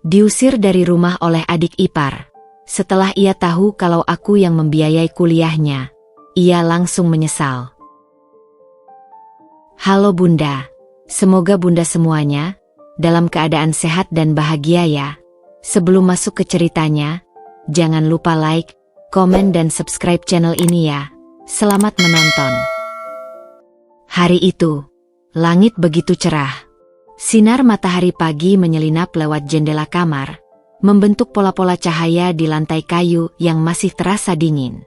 Diusir dari rumah oleh adik ipar. Setelah ia tahu kalau aku yang membiayai kuliahnya, ia langsung menyesal. Halo Bunda, semoga Bunda semuanya dalam keadaan sehat dan bahagia ya. Sebelum masuk ke ceritanya, jangan lupa like, komen dan subscribe channel ini ya. Selamat menonton. Hari itu, langit begitu cerah. Sinar matahari pagi menyelinap lewat jendela kamar, membentuk pola-pola cahaya di lantai kayu yang masih terasa dingin.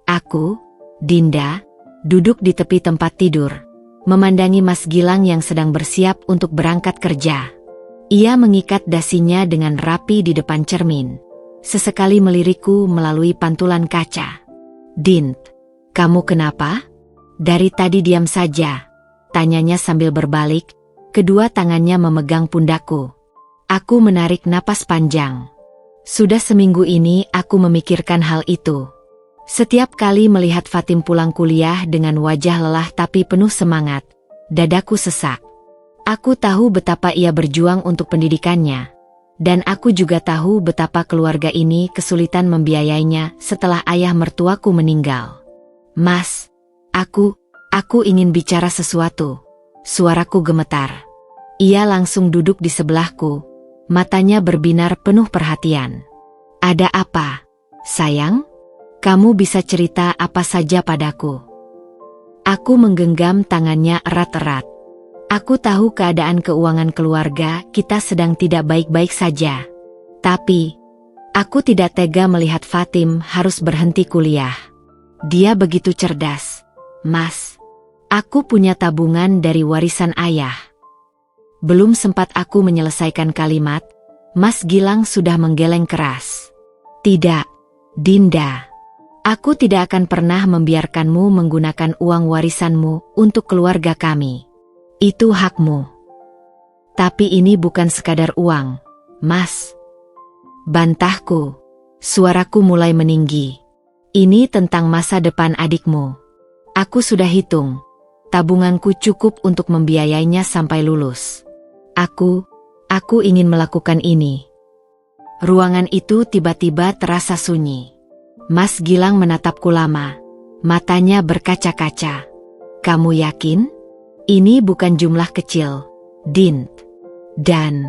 Aku, Dinda, duduk di tepi tempat tidur, memandangi Mas Gilang yang sedang bersiap untuk berangkat kerja. Ia mengikat dasinya dengan rapi di depan cermin. Sesekali melirikku melalui pantulan kaca. "Din, kamu kenapa? Dari tadi diam saja," tanyanya sambil berbalik, kedua tangannya memegang pundakku. Aku menarik napas panjang. Sudah seminggu ini aku memikirkan hal itu. Setiap kali melihat Fatim pulang kuliah dengan wajah lelah tapi penuh semangat, dadaku sesak. Aku tahu betapa ia berjuang untuk pendidikannya. Dan aku juga tahu betapa keluarga ini kesulitan membiayainya setelah ayah mertuaku meninggal. "Mas, aku ingin bicara sesuatu." Suaraku gemetar. Ia langsung duduk di sebelahku, matanya berbinar penuh perhatian. "Ada apa, sayang? Kamu bisa cerita apa saja padaku." Aku menggenggam tangannya erat-erat. Aku tahu keadaan keuangan keluarga kita sedang tidak baik-baik saja. Tapi, aku tidak tega melihat Fatim harus berhenti kuliah. Dia begitu cerdas. "Mas, aku punya tabungan dari warisan ayah." Belum sempat aku menyelesaikan kalimat, Mas Gilang sudah menggeleng keras. "Tidak, Dinda. Aku tidak akan pernah membiarkanmu menggunakan uang warisanmu untuk keluarga kami. Itu hakmu. Tapi ini bukan sekadar uang, Mas." Bantahku. Suaraku mulai meninggi. "Ini tentang masa depan adikmu. Aku sudah hitung. Tabunganku cukup untuk membiayainya sampai lulus. Aku ingin melakukan ini." Ruangan itu tiba-tiba terasa sunyi. Mas Gilang menatapku lama. Matanya berkaca-kaca. "Kamu yakin? Ini bukan jumlah kecil, Din. Dan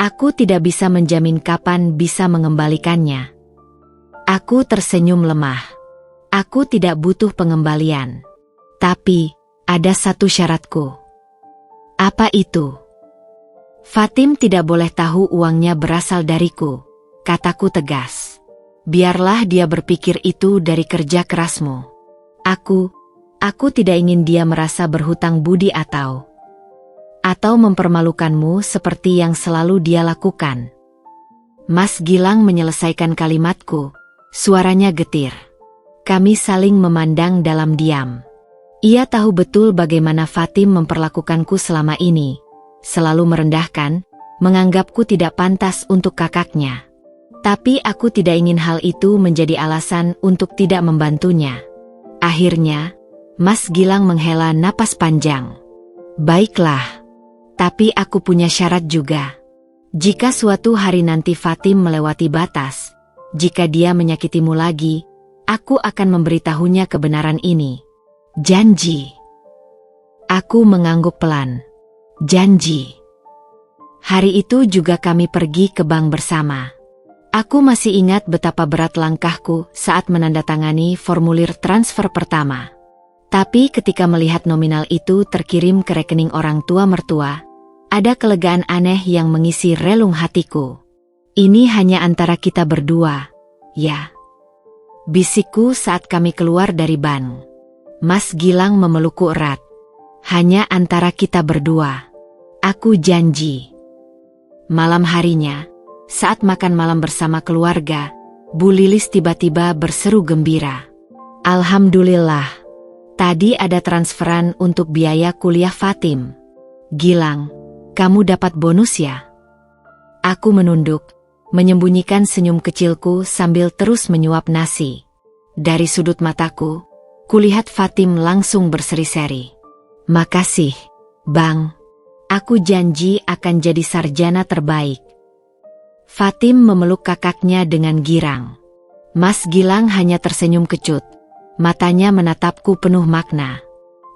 aku tidak bisa menjamin kapan bisa mengembalikannya." Aku tersenyum lemah. "Aku tidak butuh pengembalian. Tapi, ada satu syaratku." "Apa itu?" "Fatim tidak boleh tahu uangnya berasal dariku," kataku tegas. "Biarlah dia berpikir itu dari kerja kerasmu. Aku tidak ingin dia merasa berhutang budi atau mempermalukanmu seperti yang selalu dia lakukan." Mas Gilang menyelesaikan kalimatku, suaranya getir. Kami saling memandang dalam diam. Ia tahu betul bagaimana Fatim memperlakukanku selama ini, selalu merendahkan, menganggapku tidak pantas untuk kakaknya. Tapi aku tidak ingin hal itu menjadi alasan untuk tidak membantunya. Akhirnya, Mas Gilang menghela napas panjang. "Baiklah, tapi aku punya syarat juga. Jika suatu hari nanti Fatim melewati batas, jika dia menyakitimu lagi, aku akan memberitahunya kebenaran ini. Janji." Aku mengangguk pelan. "Janji." Hari itu juga kami pergi ke bank bersama. Aku masih ingat betapa berat langkahku saat menandatangani formulir transfer pertama. Tapi ketika melihat nominal itu terkirim ke rekening orang tua mertua, ada kelegaan aneh yang mengisi relung hatiku. "Ini hanya antara kita berdua, ya?" bisikku saat kami keluar dari bank. Mas Gilang memelukku erat. "Hanya antara kita berdua. Aku janji." Malam harinya, saat makan malam bersama keluarga, Bu Lilis tiba-tiba berseru gembira. "Alhamdulillah, tadi ada transferan untuk biaya kuliah Fatim. Gilang, kamu dapat bonus ya?" Aku menunduk, menyembunyikan senyum kecilku sambil terus menyuap nasi. Dari sudut mataku, kulihat Fatim langsung berseri-seri. "Makasih, Bang. Aku janji akan jadi sarjana terbaik." Fatim memeluk kakaknya dengan girang. Mas Gilang hanya tersenyum kecut. Matanya menatapku penuh makna.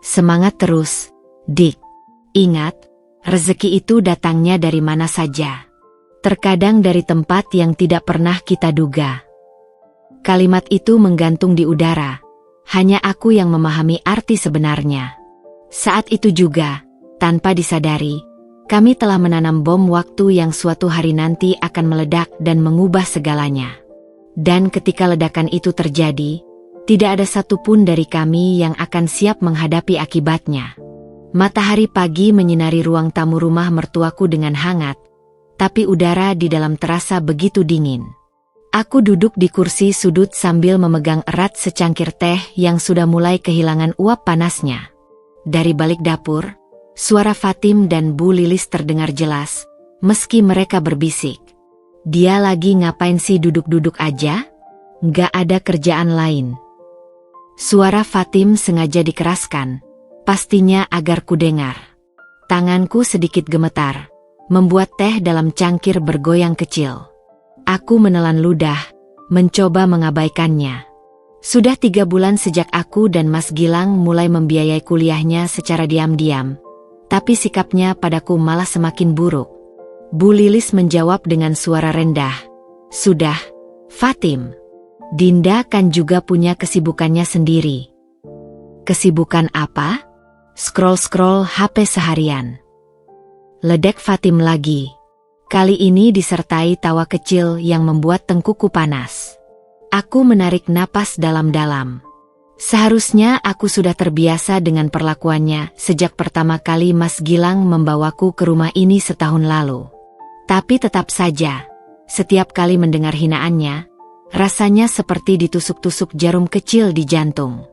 Semangat terus, Dik. Ingat, rezeki itu datangnya dari mana saja. Terkadang dari tempat yang tidak pernah kita duga. Kalimat itu menggantung di udara. Hanya aku yang memahami arti sebenarnya. Saat itu juga, tanpa disadari, kami telah menanam bom waktu yang suatu hari nanti akan meledak dan mengubah segalanya. Dan ketika ledakan itu terjadi, tidak ada satupun dari kami yang akan siap menghadapi akibatnya. Matahari pagi menyinari ruang tamu rumah mertuaku dengan hangat, tapi udara di dalam terasa begitu dingin. Aku duduk di kursi sudut sambil memegang erat secangkir teh yang sudah mulai kehilangan uap panasnya. Dari balik dapur, suara Fatim dan Bu Lilis terdengar jelas, meski mereka berbisik. Dia lagi ngapain sih duduk-duduk aja? Nggak ada kerjaan lain. Suara Fatim sengaja dikeraskan, pastinya agar ku dengar. Tanganku sedikit gemetar, membuat teh dalam cangkir bergoyang kecil. Aku menelan ludah, mencoba mengabaikannya. Sudah 3 bulan sejak aku dan Mas Gilang mulai membiayai kuliahnya secara diam-diam. Tapi sikapnya padaku malah semakin buruk. Bu Lilis menjawab dengan suara rendah. Sudah, Fatim. Dinda kan juga punya kesibukannya sendiri. Kesibukan apa? Scroll-scroll HP seharian. Ledek Fatim lagi. Kali ini disertai tawa kecil yang membuat tengkuku panas. Aku menarik napas dalam-dalam. Seharusnya aku sudah terbiasa dengan perlakuannya sejak pertama kali Mas Gilang membawaku ke rumah ini setahun lalu. Tapi tetap saja, setiap kali mendengar hinaannya, rasanya seperti ditusuk-tusuk jarum kecil di jantung.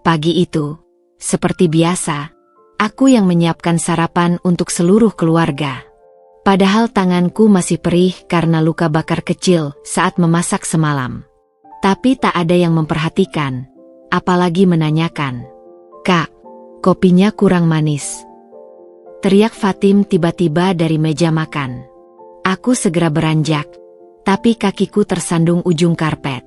Pagi itu, seperti biasa, aku yang menyiapkan sarapan untuk seluruh keluarga. Padahal tanganku masih perih karena luka bakar kecil saat memasak semalam. Tapi tak ada yang memperhatikan, apalagi menanyakan. Kak, kopinya kurang manis. Teriak Fatim tiba-tiba dari meja makan. Aku segera beranjak, tapi kakiku tersandung ujung karpet.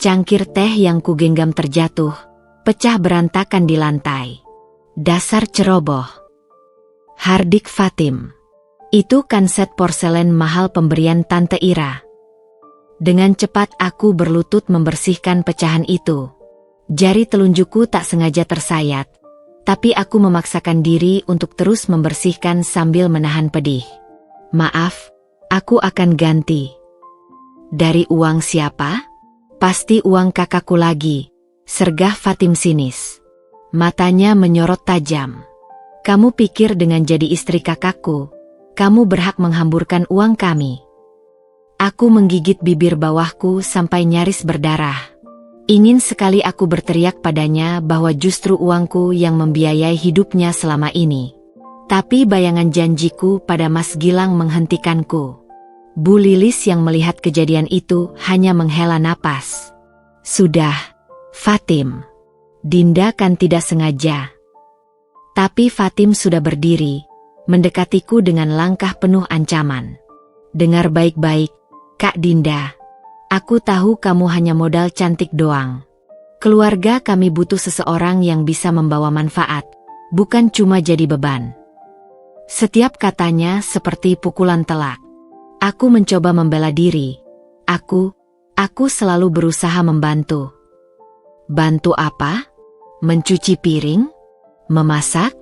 Cangkir teh yang kugenggam terjatuh, pecah berantakan di lantai. Dasar ceroboh. Hardik Fatim. Itu kan set porselen mahal pemberian Tante Ira. Dengan cepat aku berlutut membersihkan pecahan itu. Jari telunjukku tak sengaja tersayat, tapi aku memaksakan diri untuk terus membersihkan sambil menahan pedih. Maaf, aku akan ganti. Dari uang siapa? Pasti uang kakakku lagi, sergah Fatim sinis. Matanya menyorot tajam. Kamu pikir dengan jadi istri kakakku, kamu berhak menghamburkan uang kami? Aku menggigit bibir bawahku sampai nyaris berdarah. Ingin sekali aku berteriak padanya bahwa justru uangku yang membiayai hidupnya selama ini. Tapi bayangan janjiku pada Mas Gilang menghentikanku. Bu Lilis yang melihat kejadian itu hanya menghela napas. Sudah, Fatim. Dinda kan tidak sengaja. Tapi Fatim sudah berdiri, mendekatiku dengan langkah penuh ancaman. Dengar baik-baik, Kak Dinda. Aku tahu kamu hanya modal cantik doang. Keluarga kami butuh seseorang yang bisa membawa manfaat, bukan cuma jadi beban. Setiap katanya seperti pukulan telak. Aku mencoba membela diri. Aku selalu berusaha membantu. Bantu apa? Mencuci piring? Memasak?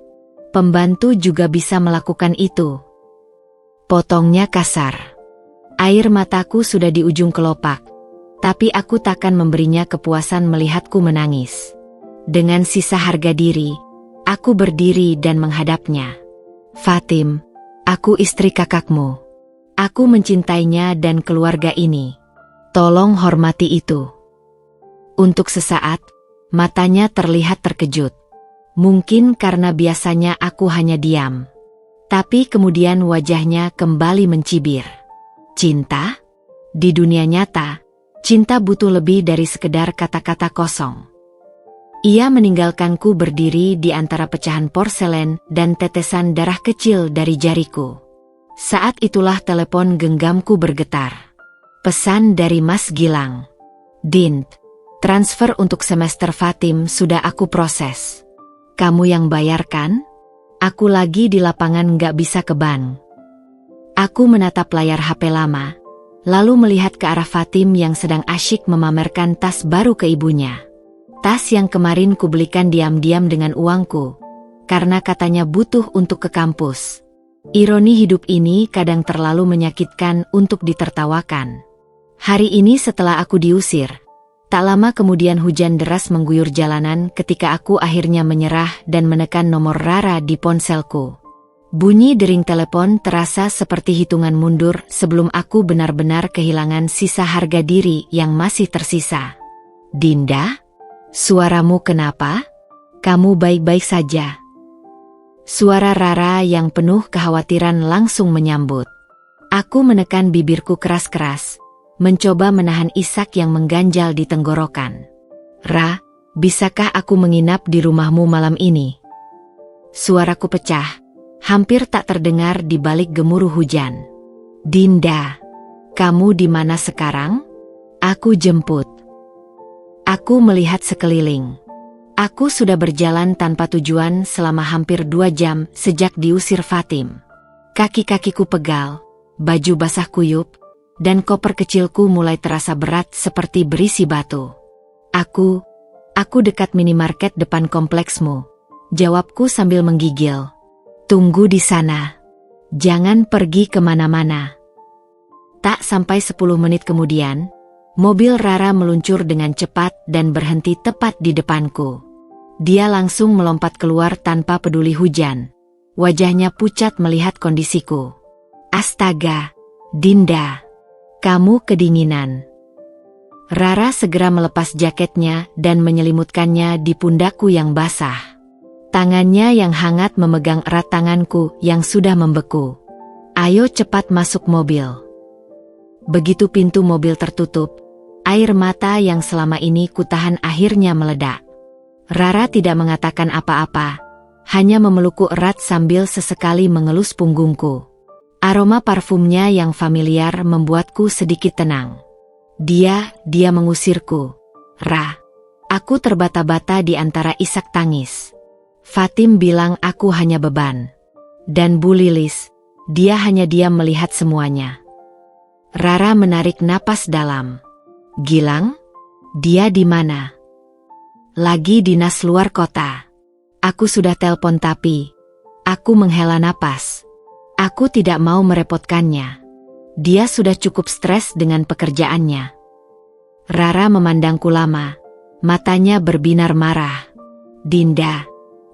Pembantu juga bisa melakukan itu. Potongnya kasar. Air mataku sudah di ujung kelopak, tapi aku takkan memberinya kepuasan melihatku menangis. Dengan sisa harga diri, aku berdiri dan menghadapnya. Fatim, aku istri kakakmu. Aku mencintainya dan keluarga ini. Tolong hormati itu. Untuk sesaat, matanya terlihat terkejut. Mungkin karena biasanya aku hanya diam. Tapi kemudian wajahnya kembali mencibir. Cinta? Di dunia nyata, cinta butuh lebih dari sekedar kata-kata kosong. Ia meninggalkanku berdiri di antara pecahan porselen dan tetesan darah kecil dari jariku. Saat itulah telepon genggamku bergetar. Pesan dari Mas Gilang. Din, transfer untuk semester Fatim sudah aku proses. Kamu yang bayarkan? Aku lagi di lapangan nggak bisa ke bank. Aku menatap layar HP lama, lalu melihat ke arah Fatim yang sedang asyik memamerkan tas baru ke ibunya. Tas yang kemarin kubelikan diam-diam dengan uangku, karena katanya butuh untuk ke kampus. Ironi hidup ini kadang terlalu menyakitkan untuk ditertawakan. Hari ini setelah aku diusir, tak lama kemudian hujan deras mengguyur jalanan ketika aku akhirnya menyerah dan menekan nomor Rara di ponselku. Bunyi dering telepon terasa seperti hitungan mundur sebelum aku benar-benar kehilangan sisa harga diri yang masih tersisa. Dinda? Suaramu kenapa? Kamu baik-baik saja? Suara Rara yang penuh kekhawatiran langsung menyambut. Aku menekan bibirku keras-keras, mencoba menahan isak yang mengganjal di tenggorokan. Ra, bisakah aku menginap di rumahmu malam ini? Suaraku pecah, hampir tak terdengar di balik gemuruh hujan. Dinda, kamu di mana sekarang? Aku jemput. Aku melihat sekeliling. Aku sudah berjalan tanpa tujuan selama hampir 2 jam sejak diusir Fatim. Kaki-kakiku pegal, baju basah kuyup, dan koper kecilku mulai terasa berat seperti berisi batu. Aku dekat minimarket depan kompleksmu, jawabku sambil menggigil. Tunggu di sana. Jangan pergi kemana-mana. Tak sampai 10 menit kemudian, mobil Rara meluncur dengan cepat dan berhenti tepat di depanku. Dia langsung melompat keluar tanpa peduli hujan. Wajahnya pucat melihat kondisiku. Astaga, Dinda, kamu kedinginan. Rara segera melepas jaketnya dan menyelimutkannya di pundakku yang basah. Tangannya yang hangat memegang erat tanganku yang sudah membeku. Ayo cepat masuk mobil. Begitu pintu mobil tertutup, air mata yang selama ini kutahan akhirnya meledak. Rara tidak mengatakan apa-apa, hanya memelukku erat sambil sesekali mengelus punggungku. Aroma parfumnya yang familiar membuatku sedikit tenang. Dia mengusirku. Ra, aku terbata-bata di antara isak tangis. Fatim bilang aku hanya beban. Dan Bu Lilis, dia hanya diam melihat semuanya. Rara menarik napas dalam. Gilang? Dia di mana? Lagi dinas luar kota. Aku sudah telepon tapi aku menghela napas. Aku tidak mau merepotkannya. Dia sudah cukup stres dengan pekerjaannya. Rara memandangku lama. Matanya berbinar marah. Dinda,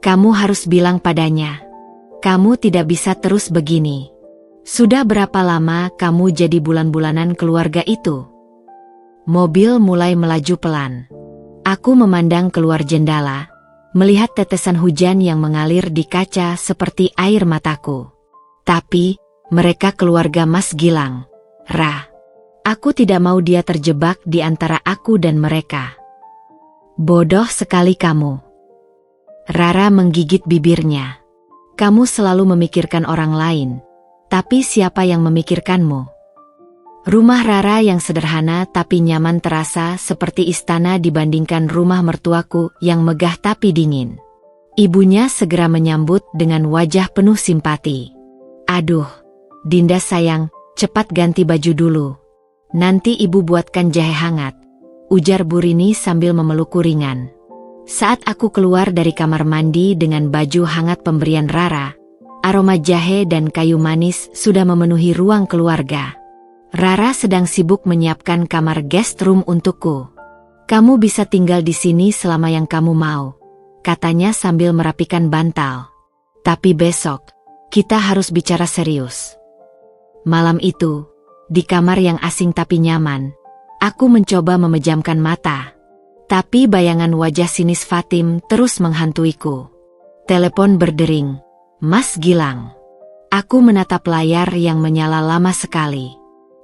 kamu harus bilang padanya. Kamu tidak bisa terus begini. Sudah berapa lama kamu jadi bulan-bulanan keluarga itu? Mobil mulai melaju pelan. Aku memandang keluar jendela, melihat tetesan hujan yang mengalir di kaca seperti air mataku. Tapi, mereka keluarga Mas Gilang. Ra, aku tidak mau dia terjebak di antara aku dan mereka. Bodoh sekali kamu. Rara menggigit bibirnya. Kamu selalu memikirkan orang lain, tapi siapa yang memikirkanmu? Rumah Rara yang sederhana tapi nyaman terasa seperti istana dibandingkan rumah mertuaku yang megah tapi dingin. Ibunya segera menyambut dengan wajah penuh simpati. Aduh, Dinda sayang, cepat ganti baju dulu. Nanti ibu buatkan jahe hangat, ujar Bu Rini sambil memelukku ringan. Saat aku keluar dari kamar mandi dengan baju hangat pemberian Rara, aroma jahe dan kayu manis sudah memenuhi ruang keluarga. Rara sedang sibuk menyiapkan kamar guest room untukku. Kamu bisa tinggal di sini selama yang kamu mau, katanya sambil merapikan bantal. Tapi besok, kita harus bicara serius. Malam itu, di kamar yang asing tapi nyaman, aku mencoba memejamkan mata. Tapi bayangan wajah sinis Fatim terus menghantuiku. Telepon berdering. Mas Gilang. Aku menatap layar yang menyala lama sekali.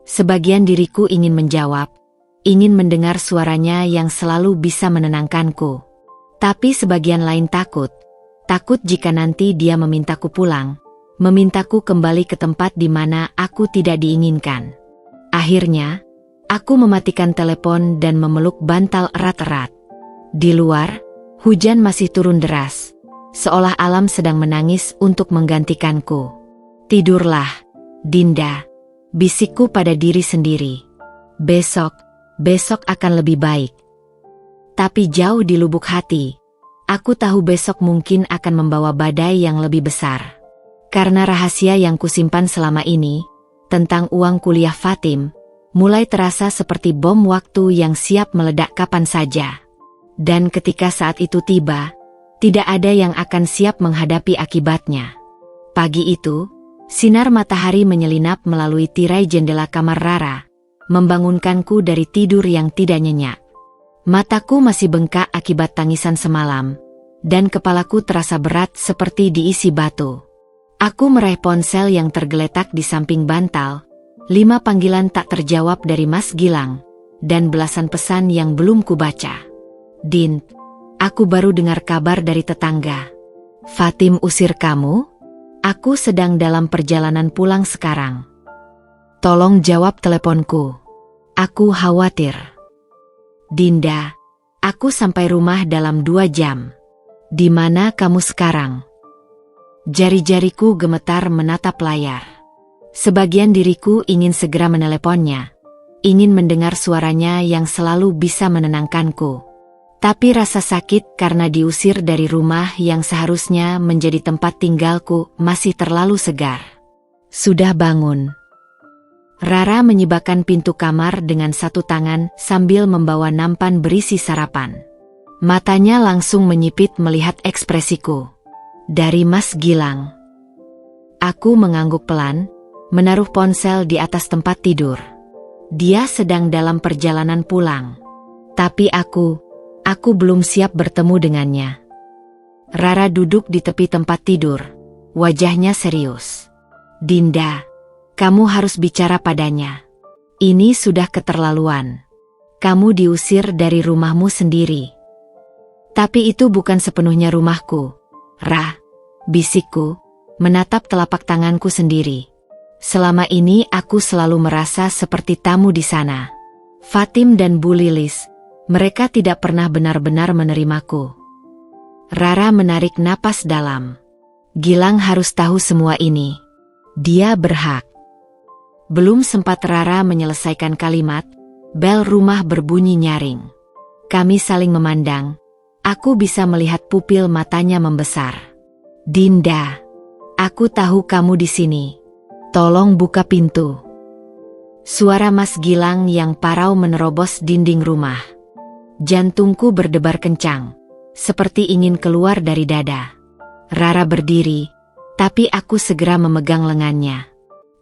Sebagian diriku ingin menjawab, ingin mendengar suaranya yang selalu bisa menenangkanku. Tapi sebagian lain takut jika nanti dia memintaku pulang, memintaku kembali ke tempat di mana aku tidak diinginkan. Akhirnya, aku mematikan telepon dan memeluk bantal erat-erat. Di luar, hujan masih turun deras, seolah alam sedang menangis untuk menggantikanku. "Tidurlah, Dinda," bisikku pada diri sendiri. Besok akan lebih baik." Tapi jauh di lubuk hati, aku tahu besok mungkin akan membawa badai yang lebih besar. Karena rahasia yang kusimpan selama ini, tentang uang kuliah Fatim, mulai terasa seperti bom waktu yang siap meledak kapan saja. Dan ketika saat itu tiba, tidak ada yang akan siap menghadapi akibatnya. Pagi itu, sinar matahari menyelinap melalui tirai jendela kamar Rara, membangunkanku dari tidur yang tidak nyenyak. Mataku masih bengkak akibat tangisan semalam, dan kepalaku terasa berat seperti diisi batu. Aku meraih ponsel yang tergeletak di samping bantal, 5 panggilan tak terjawab dari Mas Gilang, dan belasan pesan yang belum kubaca. "Din, aku baru dengar kabar dari tetangga. Fatim usir kamu? Aku sedang dalam perjalanan pulang sekarang. Tolong jawab teleponku. Aku khawatir." "Dinda, aku sampai rumah dalam 2 jam. Di mana kamu sekarang?" Jari-jariku gemetar menatap layar. Sebagian diriku ingin segera meneleponnya, ingin mendengar suaranya yang selalu bisa menenangkanku. Tapi rasa sakit karena diusir dari rumah yang seharusnya menjadi tempat tinggalku masih terlalu segar. "Sudah bangun?" Rara menyibakkan pintu kamar dengan satu tangan sambil membawa nampan berisi sarapan. Matanya langsung menyipit melihat ekspresiku. "Dari Mas Gilang." Aku mengangguk pelan, menaruh ponsel di atas tempat tidur. Dia sedang dalam perjalanan pulang. Tapi aku belum siap bertemu dengannya. Rara duduk di tepi tempat tidur, wajahnya serius. "Dinda, kamu harus bicara padanya. Ini sudah keterlaluan. Kamu diusir dari rumahmu sendiri." "Tapi itu bukan sepenuhnya rumahku, Ra," bisikku, menatap telapak tanganku sendiri. "Selama ini aku selalu merasa seperti tamu di sana. Fatim dan Bu Lilis, mereka tidak pernah benar-benar menerimaku." Rara menarik napas dalam. "Gilang harus tahu semua ini. Dia berhak." Belum sempat Rara menyelesaikan kalimat, bel rumah berbunyi nyaring. Kami saling memandang. Aku bisa melihat pupil matanya membesar. "Dinda, aku tahu kamu di sini. Tolong buka pintu." Suara Mas Gilang yang parau menerobos dinding rumah. Jantungku berdebar kencang, seperti ingin keluar dari dada. Rara berdiri, tapi aku segera memegang lengannya.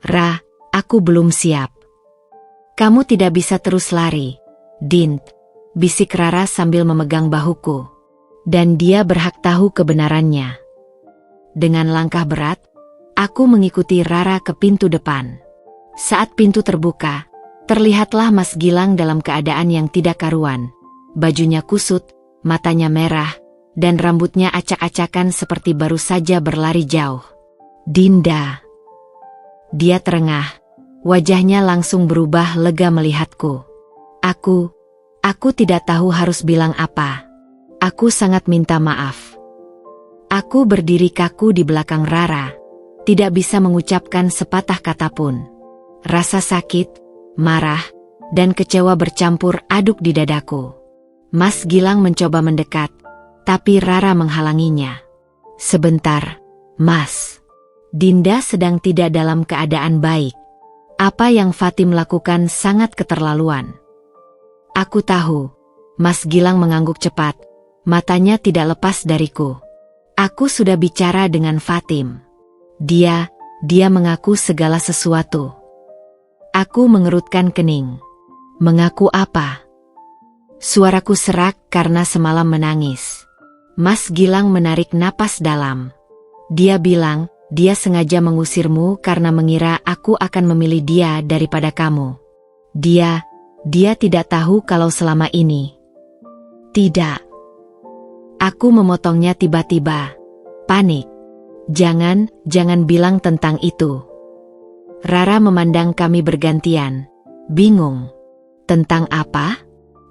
"Ra, aku belum siap." "Kamu tidak bisa terus lari, Din," bisik Rara sambil memegang bahuku. "Dan dia berhak tahu kebenarannya." Dengan langkah berat, aku mengikuti Rara ke pintu depan. Saat pintu terbuka, terlihatlah Mas Gilang dalam keadaan yang tidak karuan. Bajunya kusut, matanya merah, dan rambutnya acak-acakan seperti baru saja berlari jauh. "Dinda." Dia terengah, wajahnya langsung berubah lega melihatku. Aku tidak tahu harus bilang apa. Aku sangat minta maaf." Aku berdiri kaku di belakang Rara, tidak bisa mengucapkan sepatah kata pun. Rasa sakit, marah, dan kecewa bercampur aduk di dadaku. Mas Gilang mencoba mendekat, tapi Rara menghalanginya. "Sebentar, Mas. Dinda sedang tidak dalam keadaan baik. Apa yang Fatim lakukan sangat keterlaluan." "Aku tahu." Mas Gilang mengangguk cepat, matanya tidak lepas dariku. "Aku sudah bicara dengan Fatim. Dia mengaku segala sesuatu." Aku mengerutkan kening. "Mengaku apa?" Suaraku serak karena semalam menangis. Mas Gilang menarik napas dalam. Dia bilang, dia sengaja mengusirmu karena mengira aku akan memilih dia daripada kamu. Dia tidak tahu kalau selama ini. "Tidak." Aku memotongnya tiba-tiba. Panik. Jangan bilang tentang itu. Rara memandang kami bergantian, bingung. Tentang apa?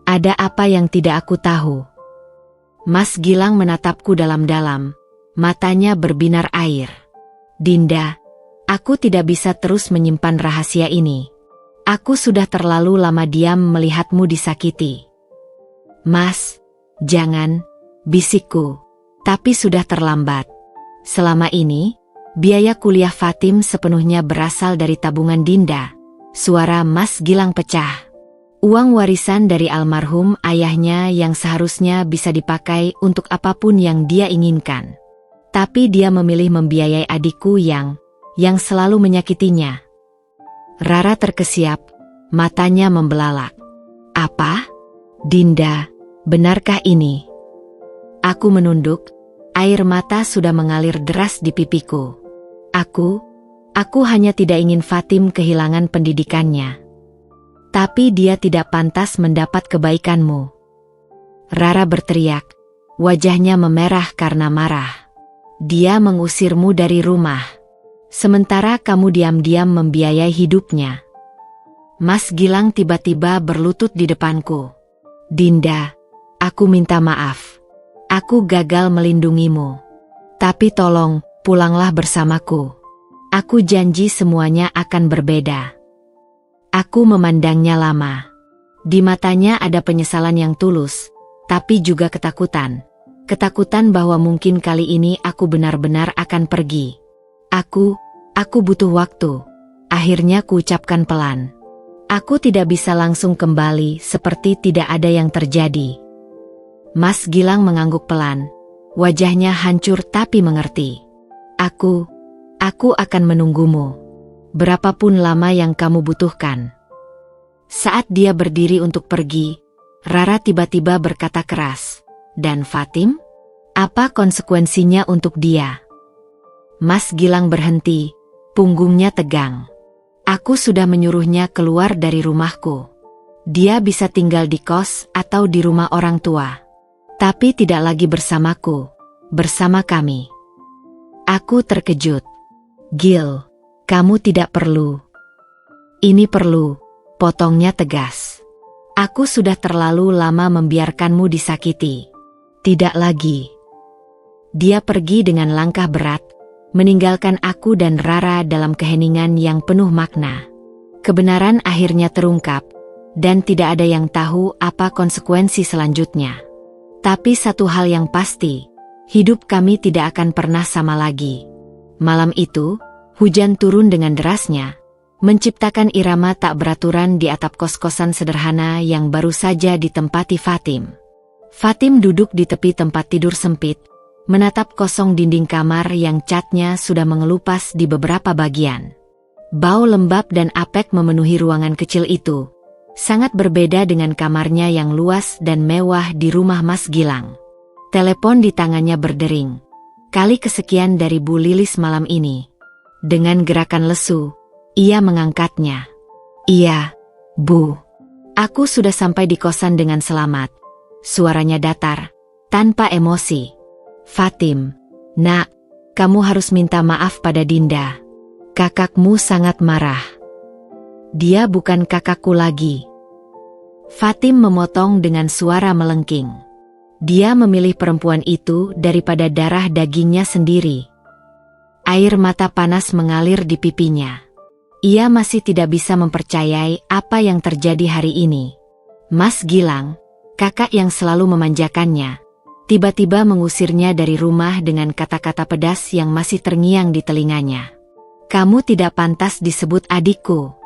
Ada apa yang tidak aku tahu? Mas Gilang menatapku dalam-dalam, matanya berbinar air. Dinda, aku tidak bisa terus menyimpan rahasia ini. Aku sudah terlalu lama diam melihatmu disakiti. Mas, jangan, bisikku. Tapi sudah terlambat. Selama ini, biaya kuliah Fatim sepenuhnya berasal dari tabungan Dinda. Suara Mas Gilang pecah. Uang warisan dari almarhum ayahnya yang seharusnya bisa dipakai untuk apapun yang dia inginkan. Tapi dia memilih membiayai adikku yang selalu menyakitinya. Rara terkesiap, matanya membelalak. Apa? Dinda, benarkah ini? Aku menunduk, air mata sudah mengalir deras di pipiku. Aku hanya tidak ingin Fatim kehilangan pendidikannya. Tapi dia tidak pantas mendapat kebaikanmu. Rara berteriak, wajahnya memerah karena marah. Dia mengusirmu dari rumah. Sementara kamu diam-diam membiayai hidupnya. Mas Gilang tiba-tiba berlutut di depanku. Dinda, aku minta maaf. Aku gagal melindungimu. Tapi tolong, pulanglah bersamaku. Aku janji semuanya akan berbeda. Aku memandangnya lama. Di matanya ada penyesalan yang tulus, tapi juga ketakutan. Ketakutan bahwa mungkin kali ini aku benar-benar akan pergi. Aku butuh waktu. Akhirnya kuucapkan pelan. Aku tidak bisa langsung kembali seperti tidak ada yang terjadi. Mas Gilang mengangguk pelan. Wajahnya hancur tapi mengerti. Aku akan menunggumu. Berapapun lama yang kamu butuhkan. Saat dia berdiri untuk pergi, Rara tiba-tiba berkata keras, dan Fatim? Apa konsekuensinya untuk dia? Mas Gilang berhenti, punggungnya tegang. Aku sudah menyuruhnya keluar dari rumahku. Dia bisa tinggal di kos atau di rumah orang tua. Tapi tidak lagi bersamaku, bersama kami. Aku terkejut. Gil, kamu tidak perlu. Ini perlu, potongnya tegas. Aku sudah terlalu lama membiarkanmu disakiti. Tidak lagi. Dia pergi dengan langkah berat, meninggalkan aku dan Rara dalam keheningan yang penuh makna. Kebenaran akhirnya terungkap, dan tidak ada yang tahu apa konsekuensi selanjutnya. Tapi satu hal yang pasti, hidup kami tidak akan pernah sama lagi. Malam itu, hujan turun dengan derasnya, menciptakan irama tak beraturan di atap kos-kosan sederhana yang baru saja ditempati Fatim. Fatim duduk di tepi tempat tidur sempit, menatap kosong dinding kamar yang catnya sudah mengelupas di beberapa bagian. Bau lembab dan apek memenuhi ruangan kecil itu, sangat berbeda dengan kamarnya yang luas dan mewah di rumah Mas Gilang. Telepon di tangannya berdering. Kali kesekian dari Bu Lilis malam ini. Dengan gerakan lesu, ia mengangkatnya. Iya, Bu. Aku sudah sampai di kosan dengan selamat. Suaranya datar, tanpa emosi. Fatim, nak, kamu harus minta maaf pada Dinda. Kakakmu sangat marah. Dia bukan kakakku lagi. Fatim memotong dengan suara melengking. Dia memilih perempuan itu daripada darah dagingnya sendiri. Air mata panas mengalir di pipinya. Ia masih tidak bisa mempercayai apa yang terjadi hari ini. Mas Gilang, kakak yang selalu memanjakannya, tiba-tiba mengusirnya dari rumah dengan kata-kata pedas yang masih terngiang di telinganya. Kamu tidak pantas disebut adikku.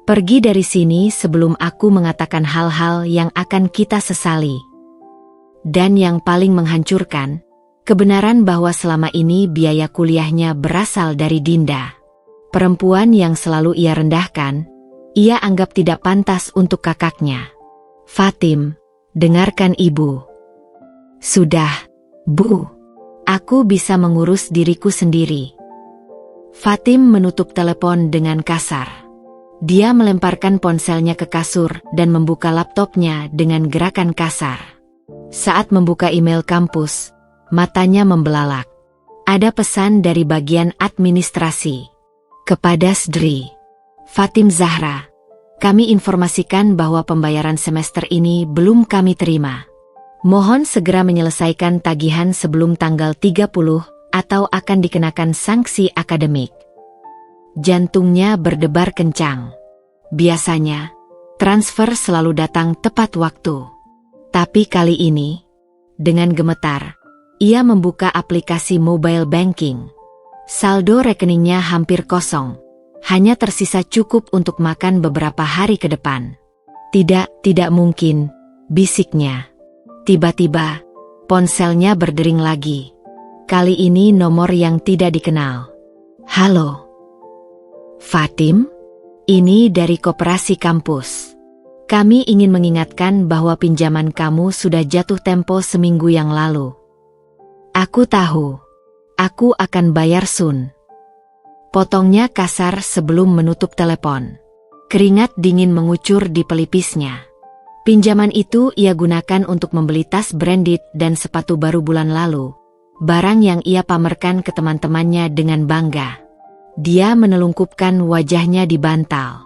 Pergi dari sini sebelum aku mengatakan hal-hal yang akan kita sesali. Dan yang paling menghancurkan, kebenaran bahwa selama ini biaya kuliahnya berasal dari Dinda. Perempuan yang selalu ia rendahkan, ia anggap tidak pantas untuk kakaknya. Fatim, dengarkan ibu. Sudah, Bu. Aku bisa mengurus diriku sendiri. Fatim menutup telepon dengan kasar. Dia melemparkan ponselnya ke kasur dan membuka laptopnya dengan gerakan kasar. Saat membuka email kampus, matanya membelalak. Ada pesan dari bagian administrasi. Kepada Sdri Fatim Zahra, kami informasikan bahwa pembayaran semester ini belum kami terima. Mohon segera menyelesaikan tagihan sebelum tanggal 30 atau akan dikenakan sanksi akademik. Jantungnya berdebar kencang. Biasanya, transfer selalu datang tepat waktu. Tapi kali ini, dengan gemetar, ia membuka aplikasi mobile banking. Saldo rekeningnya hampir kosong. Hanya tersisa cukup untuk makan beberapa hari ke depan. Tidak mungkin, bisiknya. Tiba-tiba, ponselnya berdering lagi. Kali ini nomor yang tidak dikenal. Halo. Fatim? Ini dari Koperasi Kampus. Kami ingin mengingatkan bahwa pinjaman kamu sudah jatuh tempo seminggu yang lalu. Aku tahu. Aku akan bayar sun. Potongnya kasar sebelum menutup telepon. Keringat dingin mengucur di pelipisnya. Pinjaman itu ia gunakan untuk membeli tas branded dan sepatu baru bulan lalu. Barang yang ia pamerkan ke teman-temannya dengan bangga. Dia menelungkupkan wajahnya di bantal.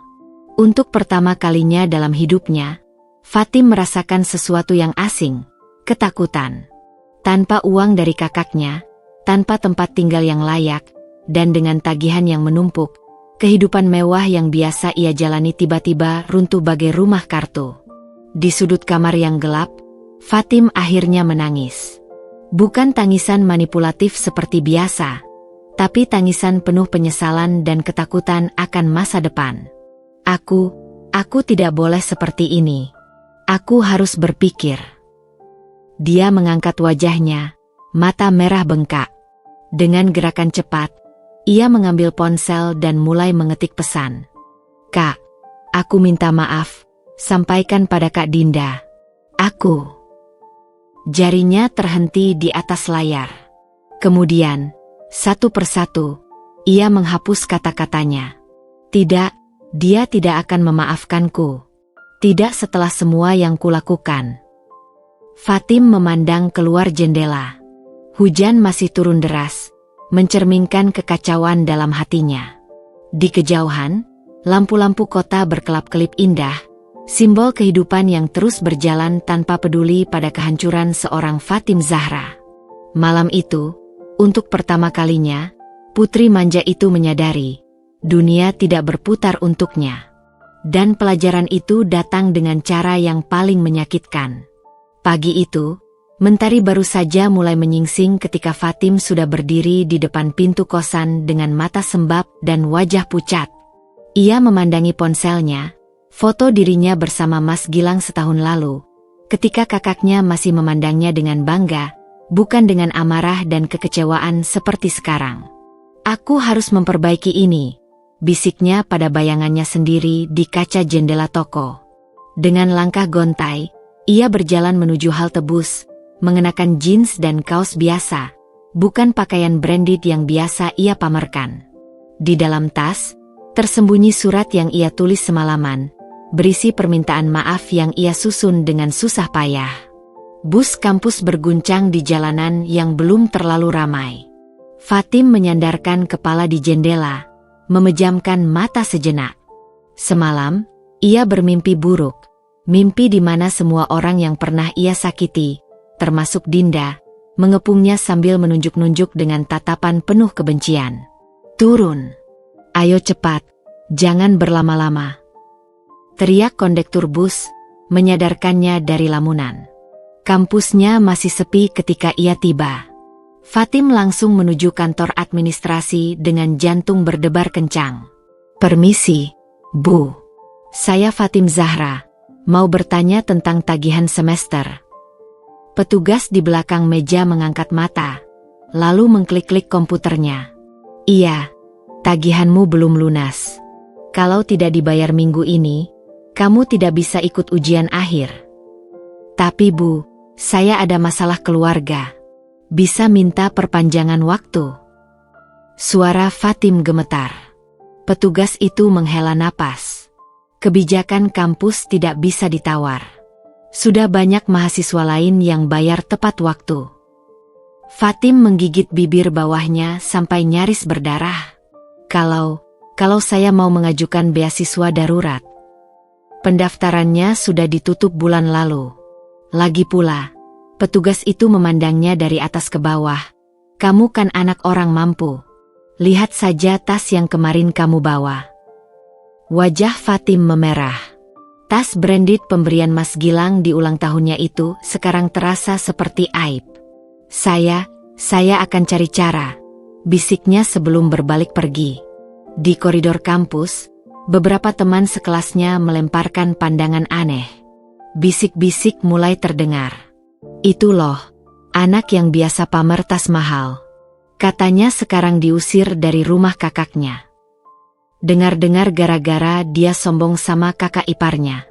Untuk pertama kalinya dalam hidupnya, Fatim merasakan sesuatu yang asing, ketakutan. Tanpa uang dari kakaknya, tanpa tempat tinggal yang layak, dan dengan tagihan yang menumpuk, kehidupan mewah yang biasa ia jalani tiba-tiba runtuh bagai rumah kartu. Di sudut kamar yang gelap, Fatim akhirnya menangis. Bukan tangisan manipulatif seperti biasa, tapi tangisan penuh penyesalan dan ketakutan akan masa depan. Aku tidak boleh seperti ini. Aku harus berpikir. Dia mengangkat wajahnya, mata merah bengkak. Dengan gerakan cepat, ia mengambil ponsel dan mulai mengetik pesan. Kak, aku minta maaf. Sampaikan pada Kak Dinda. Aku. Jarinya terhenti di atas layar. Kemudian, satu persatu, ia menghapus kata-katanya. Tidak, dia tidak akan memaafkanku. Tidak setelah semua yang kulakukan. Fatim memandang keluar jendela. Hujan masih turun deras, mencerminkan kekacauan dalam hatinya. Di kejauhan, lampu-lampu kota berkelap-kelip indah, simbol kehidupan yang terus berjalan tanpa peduli pada kehancuran seorang Fatim Zahra. Malam itu, untuk pertama kalinya, putri manja itu menyadari, dunia tidak berputar untuknya. Dan pelajaran itu datang dengan cara yang paling menyakitkan. Pagi itu, mentari baru saja mulai menyingsing ketika Fatim sudah berdiri di depan pintu kosan dengan mata sembab dan wajah pucat. Ia memandangi ponselnya, foto dirinya bersama Mas Gilang setahun lalu, ketika kakaknya masih memandangnya dengan bangga, bukan dengan amarah dan kekecewaan seperti sekarang. Aku harus memperbaiki ini, bisiknya pada bayangannya sendiri di kaca jendela toko. Dengan langkah gontai, ia berjalan menuju halte bus, mengenakan jeans dan kaos biasa, bukan pakaian branded yang biasa ia pamerkan. Di dalam tas, tersembunyi surat yang ia tulis semalaman, berisi permintaan maaf yang ia susun dengan susah payah. Bus kampus berguncang di jalanan yang belum terlalu ramai. Fatim menyandarkan kepala di jendela, memejamkan mata sejenak. Semalam, ia bermimpi buruk. Mimpi di mana semua orang yang pernah ia sakiti, termasuk Dinda, mengepungnya sambil menunjuk-nunjuk dengan tatapan penuh kebencian. Turun. Ayo cepat, jangan berlama-lama. Teriak kondektur bus, menyadarkannya dari lamunan. Kampusnya masih sepi ketika ia tiba. Fatim langsung menuju kantor administrasi dengan jantung berdebar kencang. Permisi, Bu. Saya Fatim Zahra, mau bertanya tentang tagihan semester. Petugas di belakang meja mengangkat mata, lalu mengklik-klik komputernya. Iya, tagihanmu belum lunas. Kalau tidak dibayar minggu ini, kamu tidak bisa ikut ujian akhir. Tapi Bu, saya ada masalah keluarga. Bisa minta perpanjangan waktu? Suara Fatim gemetar. Petugas itu menghela napas. Kebijakan kampus tidak bisa ditawar. Sudah banyak mahasiswa lain yang bayar tepat waktu. Fatim menggigit bibir bawahnya sampai nyaris berdarah. Kalau saya mau mengajukan beasiswa darurat. Pendaftarannya sudah ditutup bulan lalu. Lagi pula, petugas itu memandangnya dari atas ke bawah. Kamu kan anak orang mampu. Lihat saja tas yang kemarin kamu bawa. Wajah Fatim memerah. Tas branded pemberian Mas Gilang di ulang tahunnya itu sekarang terasa seperti aib. Saya akan cari cara, bisiknya sebelum berbalik pergi. Di koridor kampus, beberapa teman sekelasnya melemparkan pandangan aneh. Bisik-bisik mulai terdengar. Itu loh, anak yang biasa pamer tas mahal. Katanya sekarang diusir dari rumah kakaknya. Dengar-dengar gara-gara dia sombong sama kakak iparnya.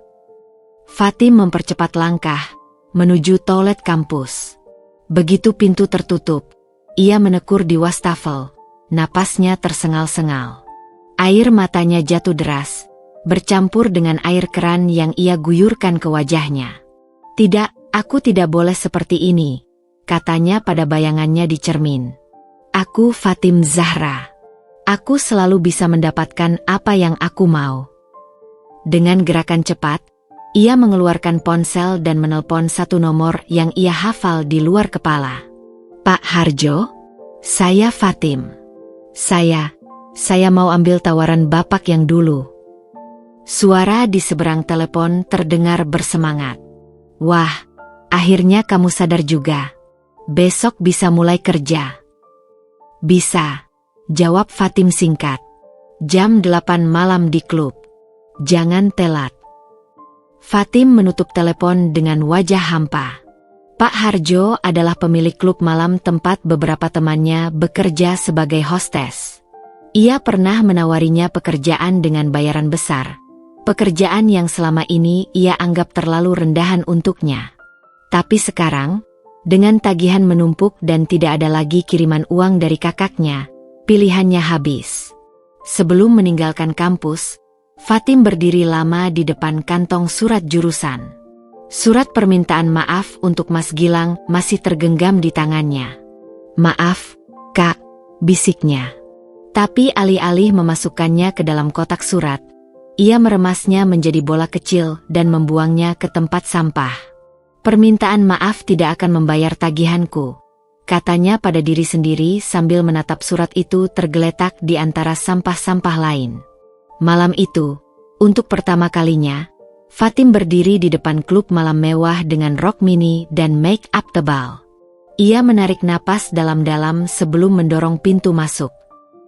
Fatim mempercepat langkah, menuju toilet kampus. Begitu pintu tertutup, ia menekur di wastafel, napasnya tersengal-sengal. Air matanya jatuh deras, bercampur dengan air keran yang ia guyurkan ke wajahnya. Tidak, aku tidak boleh seperti ini, katanya pada bayangannya di cermin. Aku Fatim Zahra. Aku selalu bisa mendapatkan apa yang aku mau. Dengan gerakan cepat, ia mengeluarkan ponsel dan menelpon satu nomor yang ia hafal di luar kepala. Pak Harjo? Saya Fatim. Saya mau ambil tawaran Bapak yang dulu. Suara di seberang telepon terdengar bersemangat. Wah, akhirnya kamu sadar juga. Besok bisa mulai kerja. Bisa. Jawab Fatim singkat. Jam 8 malam di klub. Jangan telat. Fatim menutup telepon dengan wajah hampa. Pak Harjo adalah pemilik klub malam tempat beberapa temannya bekerja sebagai hostes. Ia pernah menawarinya pekerjaan dengan bayaran besar. Pekerjaan yang selama ini ia anggap terlalu rendahan untuknya. Tapi sekarang, dengan tagihan menumpuk dan tidak ada lagi kiriman uang dari kakaknya, pilihannya habis. Sebelum meninggalkan kampus, Fatim berdiri lama di depan kantong surat jurusan. Surat permintaan maaf untuk Mas Gilang masih tergenggam di tangannya. Maaf, Kak, bisiknya. Tapi alih-alih memasukkannya ke dalam kotak surat, ia meremasnya menjadi bola kecil dan membuangnya ke tempat sampah. Permintaan maaf tidak akan membayar tagihanku, katanya pada diri sendiri sambil menatap surat itu tergeletak di antara sampah-sampah lain. Malam itu, untuk pertama kalinya, Fatim berdiri di depan klub malam mewah dengan rok mini dan make up tebal. Ia menarik napas dalam-dalam sebelum mendorong pintu masuk.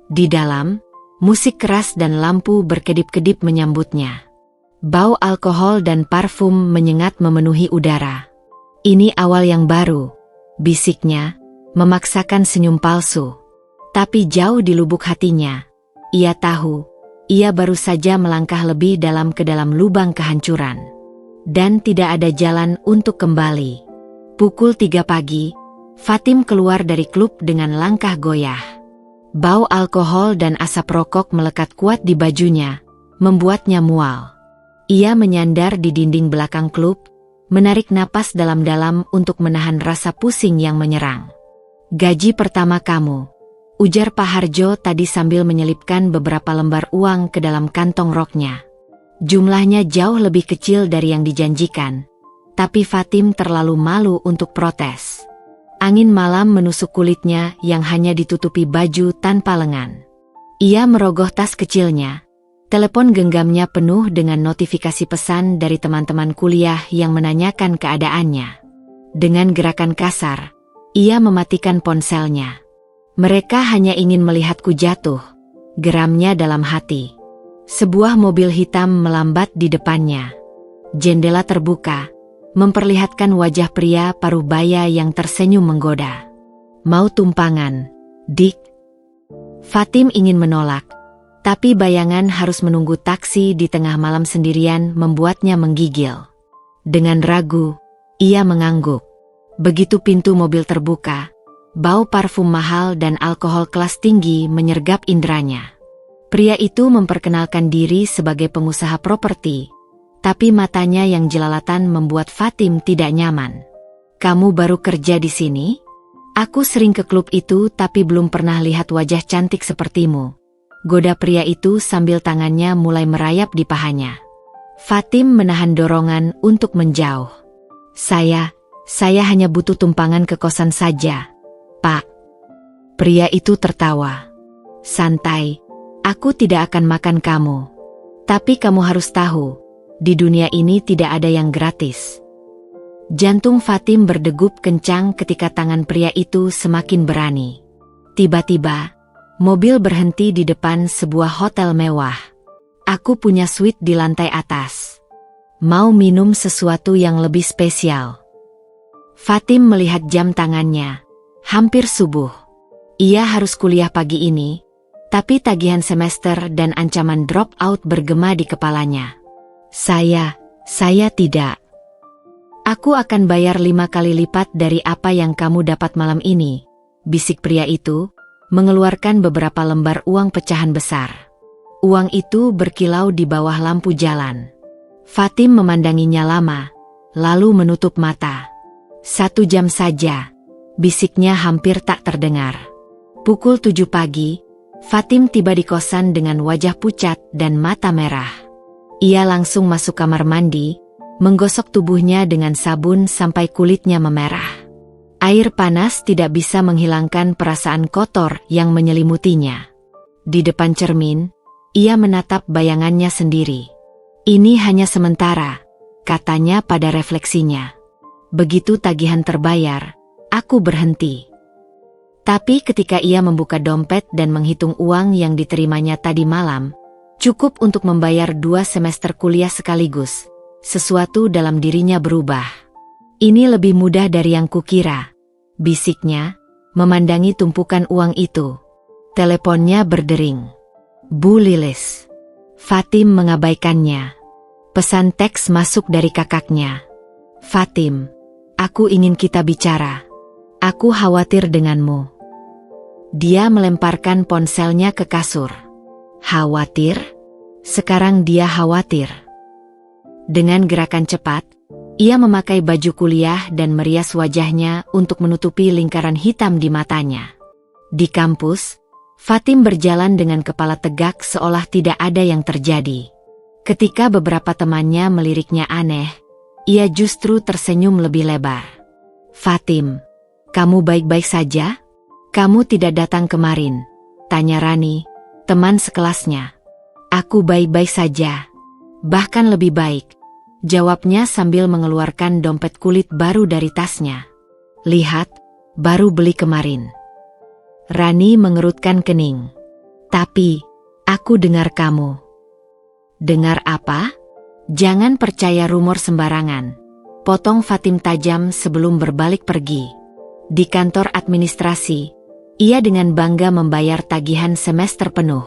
Di dalam, musik keras dan lampu berkedip-kedip menyambutnya. Bau alkohol dan parfum menyengat memenuhi udara. Ini awal yang baru, bisiknya, memaksakan senyum palsu. Tapi jauh di lubuk hatinya, ia tahu, ia baru saja melangkah lebih dalam ke dalam lubang kehancuran. Dan tidak ada jalan untuk kembali. Pukul 3 pagi, Fatim keluar dari klub dengan langkah goyah. Bau alkohol dan asap rokok melekat kuat di bajunya, membuatnya mual. Ia menyandar di dinding belakang klub, menarik napas dalam-dalam untuk menahan rasa pusing yang menyerang. Gaji pertama kamu, ujar Pak Harjo tadi sambil menyelipkan beberapa lembar uang ke dalam kantong roknya. Jumlahnya jauh lebih kecil dari yang dijanjikan, tapi Fatim terlalu malu untuk protes. Angin malam menusuk kulitnya yang hanya ditutupi baju tanpa lengan. Ia merogoh tas kecilnya. Telepon genggamnya penuh dengan notifikasi pesan dari teman-teman kuliah yang menanyakan keadaannya. Dengan gerakan kasar, ia mematikan ponselnya. Mereka hanya ingin melihatku jatuh, geramnya dalam hati. Sebuah mobil hitam melambat di depannya. Jendela terbuka, memperlihatkan wajah pria parubaya yang tersenyum menggoda. Mau tumpangan, Dik? Fatim ingin menolak, tapi bayangan harus menunggu taksi di tengah malam sendirian membuatnya menggigil. Dengan ragu, ia mengangguk. Begitu pintu mobil terbuka, bau parfum mahal dan alkohol kelas tinggi menyergap inderanya. Pria itu memperkenalkan diri sebagai pengusaha properti, tapi matanya yang jelalatan membuat Fatim tidak nyaman. Kamu baru kerja di sini? Aku sering ke klub itu tapi belum pernah lihat wajah cantik sepertimu. Goda pria itu sambil tangannya mulai merayap di pahanya. Fatim menahan dorongan untuk menjauh. Saya hanya butuh tumpangan ke kosan saja, Pak. Pria itu tertawa. Santai, aku tidak akan makan kamu. Tapi kamu harus tahu, di dunia ini tidak ada yang gratis. Jantung Fatim berdegup kencang ketika tangan pria itu semakin berani. Tiba-tiba, mobil berhenti di depan sebuah hotel mewah. Aku punya suite di lantai atas. Mau minum sesuatu yang lebih spesial? Fatim melihat jam tangannya. Hampir subuh. Ia harus kuliah pagi ini, tapi tagihan semester dan ancaman drop out bergema di kepalanya. Saya tidak. Aku akan bayar 5 kali lipat dari apa yang kamu dapat malam ini, bisik pria itu, mengeluarkan beberapa lembar uang pecahan besar. Uang itu berkilau di bawah lampu jalan. Fatim memandanginya lama, lalu menutup mata. 1 jam saja, bisiknya hampir tak terdengar. Pukul 7 pagi, Fatim tiba di kosan dengan wajah pucat dan mata merah. Ia langsung masuk kamar mandi, menggosok tubuhnya dengan sabun sampai kulitnya memerah. Air panas tidak bisa menghilangkan perasaan kotor yang menyelimutinya. Di depan cermin, ia menatap bayangannya sendiri. Ini hanya sementara, katanya pada refleksinya. Begitu tagihan terbayar, aku berhenti. Tapi ketika ia membuka dompet dan menghitung uang yang diterimanya tadi malam, cukup untuk membayar 2 semester kuliah sekaligus. Sesuatu dalam dirinya berubah. Ini lebih mudah dari yang kukira, bisiknya, memandangi tumpukan uang itu. Teleponnya berdering. Bu Lilis. Fatim mengabaikannya. Pesan teks masuk dari kakaknya. Fatim, aku ingin kita bicara. Aku khawatir denganmu. Dia melemparkan ponselnya ke kasur. Khawatir? Sekarang dia khawatir. Dengan gerakan cepat, ia memakai baju kuliah dan merias wajahnya untuk menutupi lingkaran hitam di matanya. Di kampus, Fatim berjalan dengan kepala tegak seolah tidak ada yang terjadi. Ketika beberapa temannya meliriknya aneh, ia justru tersenyum lebih lebar. Fatim, kamu baik-baik saja? Kamu tidak datang kemarin? Tanya Rani, teman sekelasnya. Aku baik-baik saja. Bahkan lebih baik, jawabnya sambil mengeluarkan dompet kulit baru dari tasnya. Lihat, baru beli kemarin. Rani mengerutkan kening. Tapi, aku dengar kamu. Dengar apa? Jangan percaya rumor sembarangan. Potong Fatim tajam sebelum berbalik pergi. Di kantor administrasi, ia dengan bangga membayar tagihan semester penuh.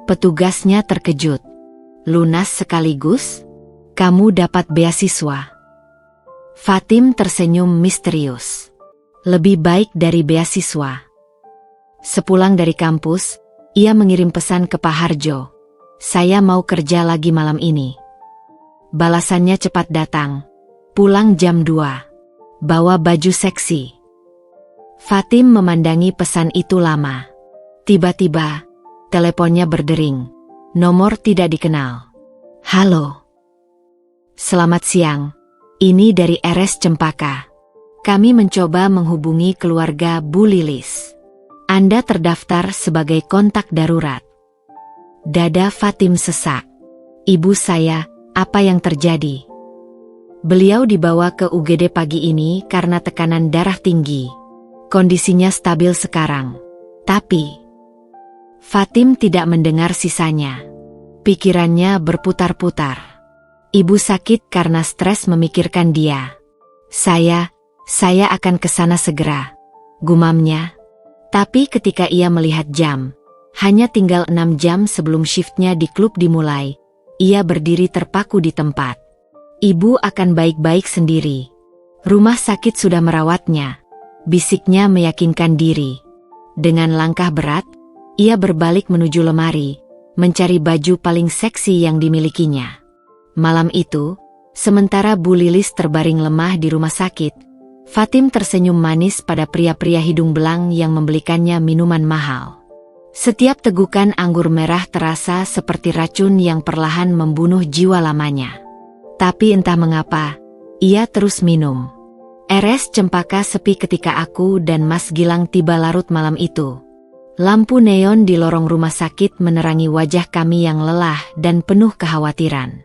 Petugasnya terkejut. Lunas sekaligus? Kamu dapat beasiswa. Fatim tersenyum misterius. Lebih baik dari beasiswa. Sepulang dari kampus, ia mengirim pesan ke Pak Harjo. Saya mau kerja lagi malam ini. Balasannya cepat datang. Pulang jam 2. Bawa baju seksi. Fatim memandangi pesan itu lama. Tiba-tiba, teleponnya berdering. Nomor tidak dikenal. Halo. Selamat siang. Ini dari RS Cempaka. Kami mencoba menghubungi keluarga Bu Lilis. Anda terdaftar sebagai kontak darurat. Dada Fatim sesak. Ibu saya, apa yang terjadi? Beliau dibawa ke UGD pagi ini karena tekanan darah tinggi. Kondisinya stabil sekarang. Tapi Fatim tidak mendengar sisanya. Pikirannya berputar-putar. Ibu sakit karena stres memikirkan dia. Saya akan ke sana segera, gumamnya. Tapi ketika ia melihat jam, hanya tinggal 6 jam sebelum shiftnya di klub dimulai, ia berdiri terpaku di tempat. Ibu akan baik-baik sendiri. Rumah sakit sudah merawatnya, bisiknya meyakinkan diri. Dengan langkah berat, ia berbalik menuju lemari, mencari baju paling seksi yang dimilikinya. Malam itu, sementara Bu Lilis terbaring lemah di rumah sakit, Fatim tersenyum manis pada pria-pria hidung belang yang membelikannya minuman mahal. Setiap tegukan anggur merah terasa seperti racun yang perlahan membunuh jiwa lamanya. Tapi entah mengapa, ia terus minum. RS Cempaka sepi ketika aku dan Mas Gilang tiba larut malam itu. Lampu neon di lorong rumah sakit menerangi wajah kami yang lelah dan penuh kekhawatiran.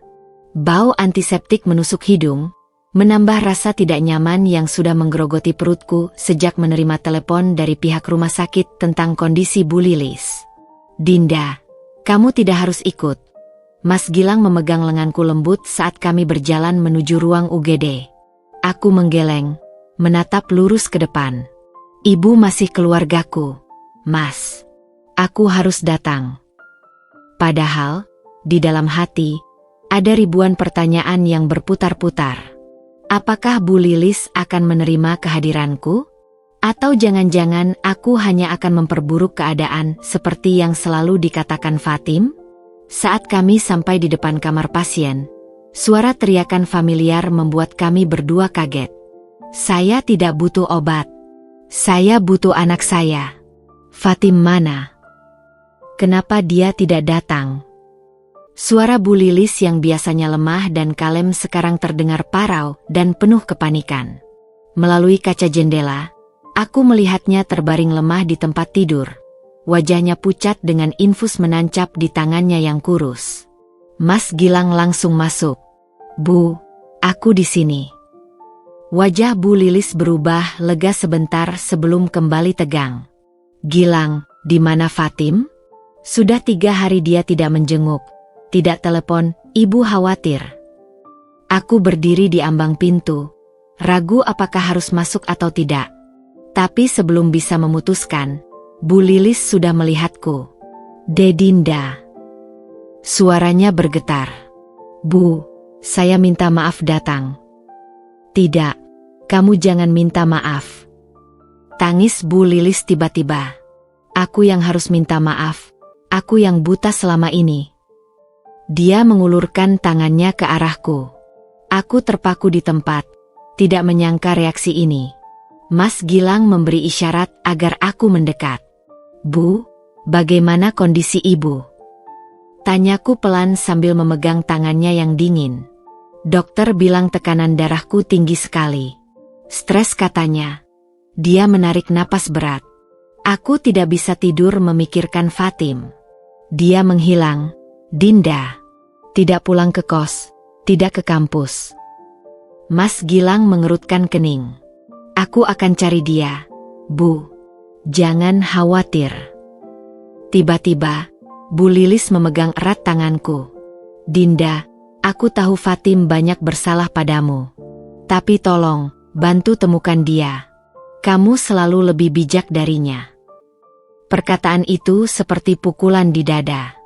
Bau antiseptik menusuk hidung, menambah rasa tidak nyaman yang sudah menggerogoti perutku sejak menerima telepon dari pihak rumah sakit tentang kondisi Bu Lilis. "Dinda, kamu tidak harus ikut." Mas Gilang memegang lenganku lembut saat kami berjalan menuju ruang UGD. Aku menggeleng, menatap lurus ke depan. "Ibu masih keluargaku, Mas. Aku harus datang." Padahal, di dalam hati, ada ribuan pertanyaan yang berputar-putar. Apakah Bu Lilis akan menerima kehadiranku? Atau jangan-jangan aku hanya akan memperburuk keadaan seperti yang selalu dikatakan Fatim? Saat kami sampai di depan kamar pasien, suara teriakan familiar membuat kami berdua kaget. "Saya tidak butuh obat. Saya butuh anak saya. Fatim mana? Kenapa dia tidak datang?" Suara Bu Lilis yang biasanya lemah dan kalem sekarang terdengar parau dan penuh kepanikan. Melalui kaca jendela, aku melihatnya terbaring lemah di tempat tidur. Wajahnya pucat dengan infus menancap di tangannya yang kurus. Mas Gilang langsung masuk. "Bu, aku di sini." Wajah Bu Lilis berubah lega sebentar sebelum kembali tegang. "Gilang, di mana Fatim? Sudah 3 hari dia tidak menjenguk. Tidak telepon, ibu khawatir." Aku berdiri di ambang pintu, ragu apakah harus masuk atau tidak. Tapi sebelum bisa memutuskan, Bu Lilis sudah melihatku. "Dinda." Suaranya bergetar. "Bu, saya minta maaf datang." "Tidak, kamu jangan minta maaf." Tangis Bu Lilis tiba-tiba. "Aku yang harus minta maaf, aku yang buta selama ini." Dia mengulurkan tangannya ke arahku. Aku terpaku di tempat, tidak menyangka reaksi ini. Mas Gilang memberi isyarat agar aku mendekat. "Bu, bagaimana kondisi ibu?" Tanyaku pelan sambil memegang tangannya yang dingin. "Dokter bilang tekanan darahku tinggi sekali. Stres katanya." Dia menarik napas berat. Aku tidak bisa tidur memikirkan Fatim. Dia menghilang. "Dinda. Tidak pulang ke kos, tidak ke kampus." Mas Gilang mengerutkan kening. "Aku akan cari dia, Bu. Jangan khawatir." Tiba-tiba, Bu Lilis memegang erat tanganku. "Dinda, aku tahu Fatim banyak bersalah padamu. Tapi tolong, bantu temukan dia. Kamu selalu lebih bijak darinya." Perkataan itu seperti pukulan di dada.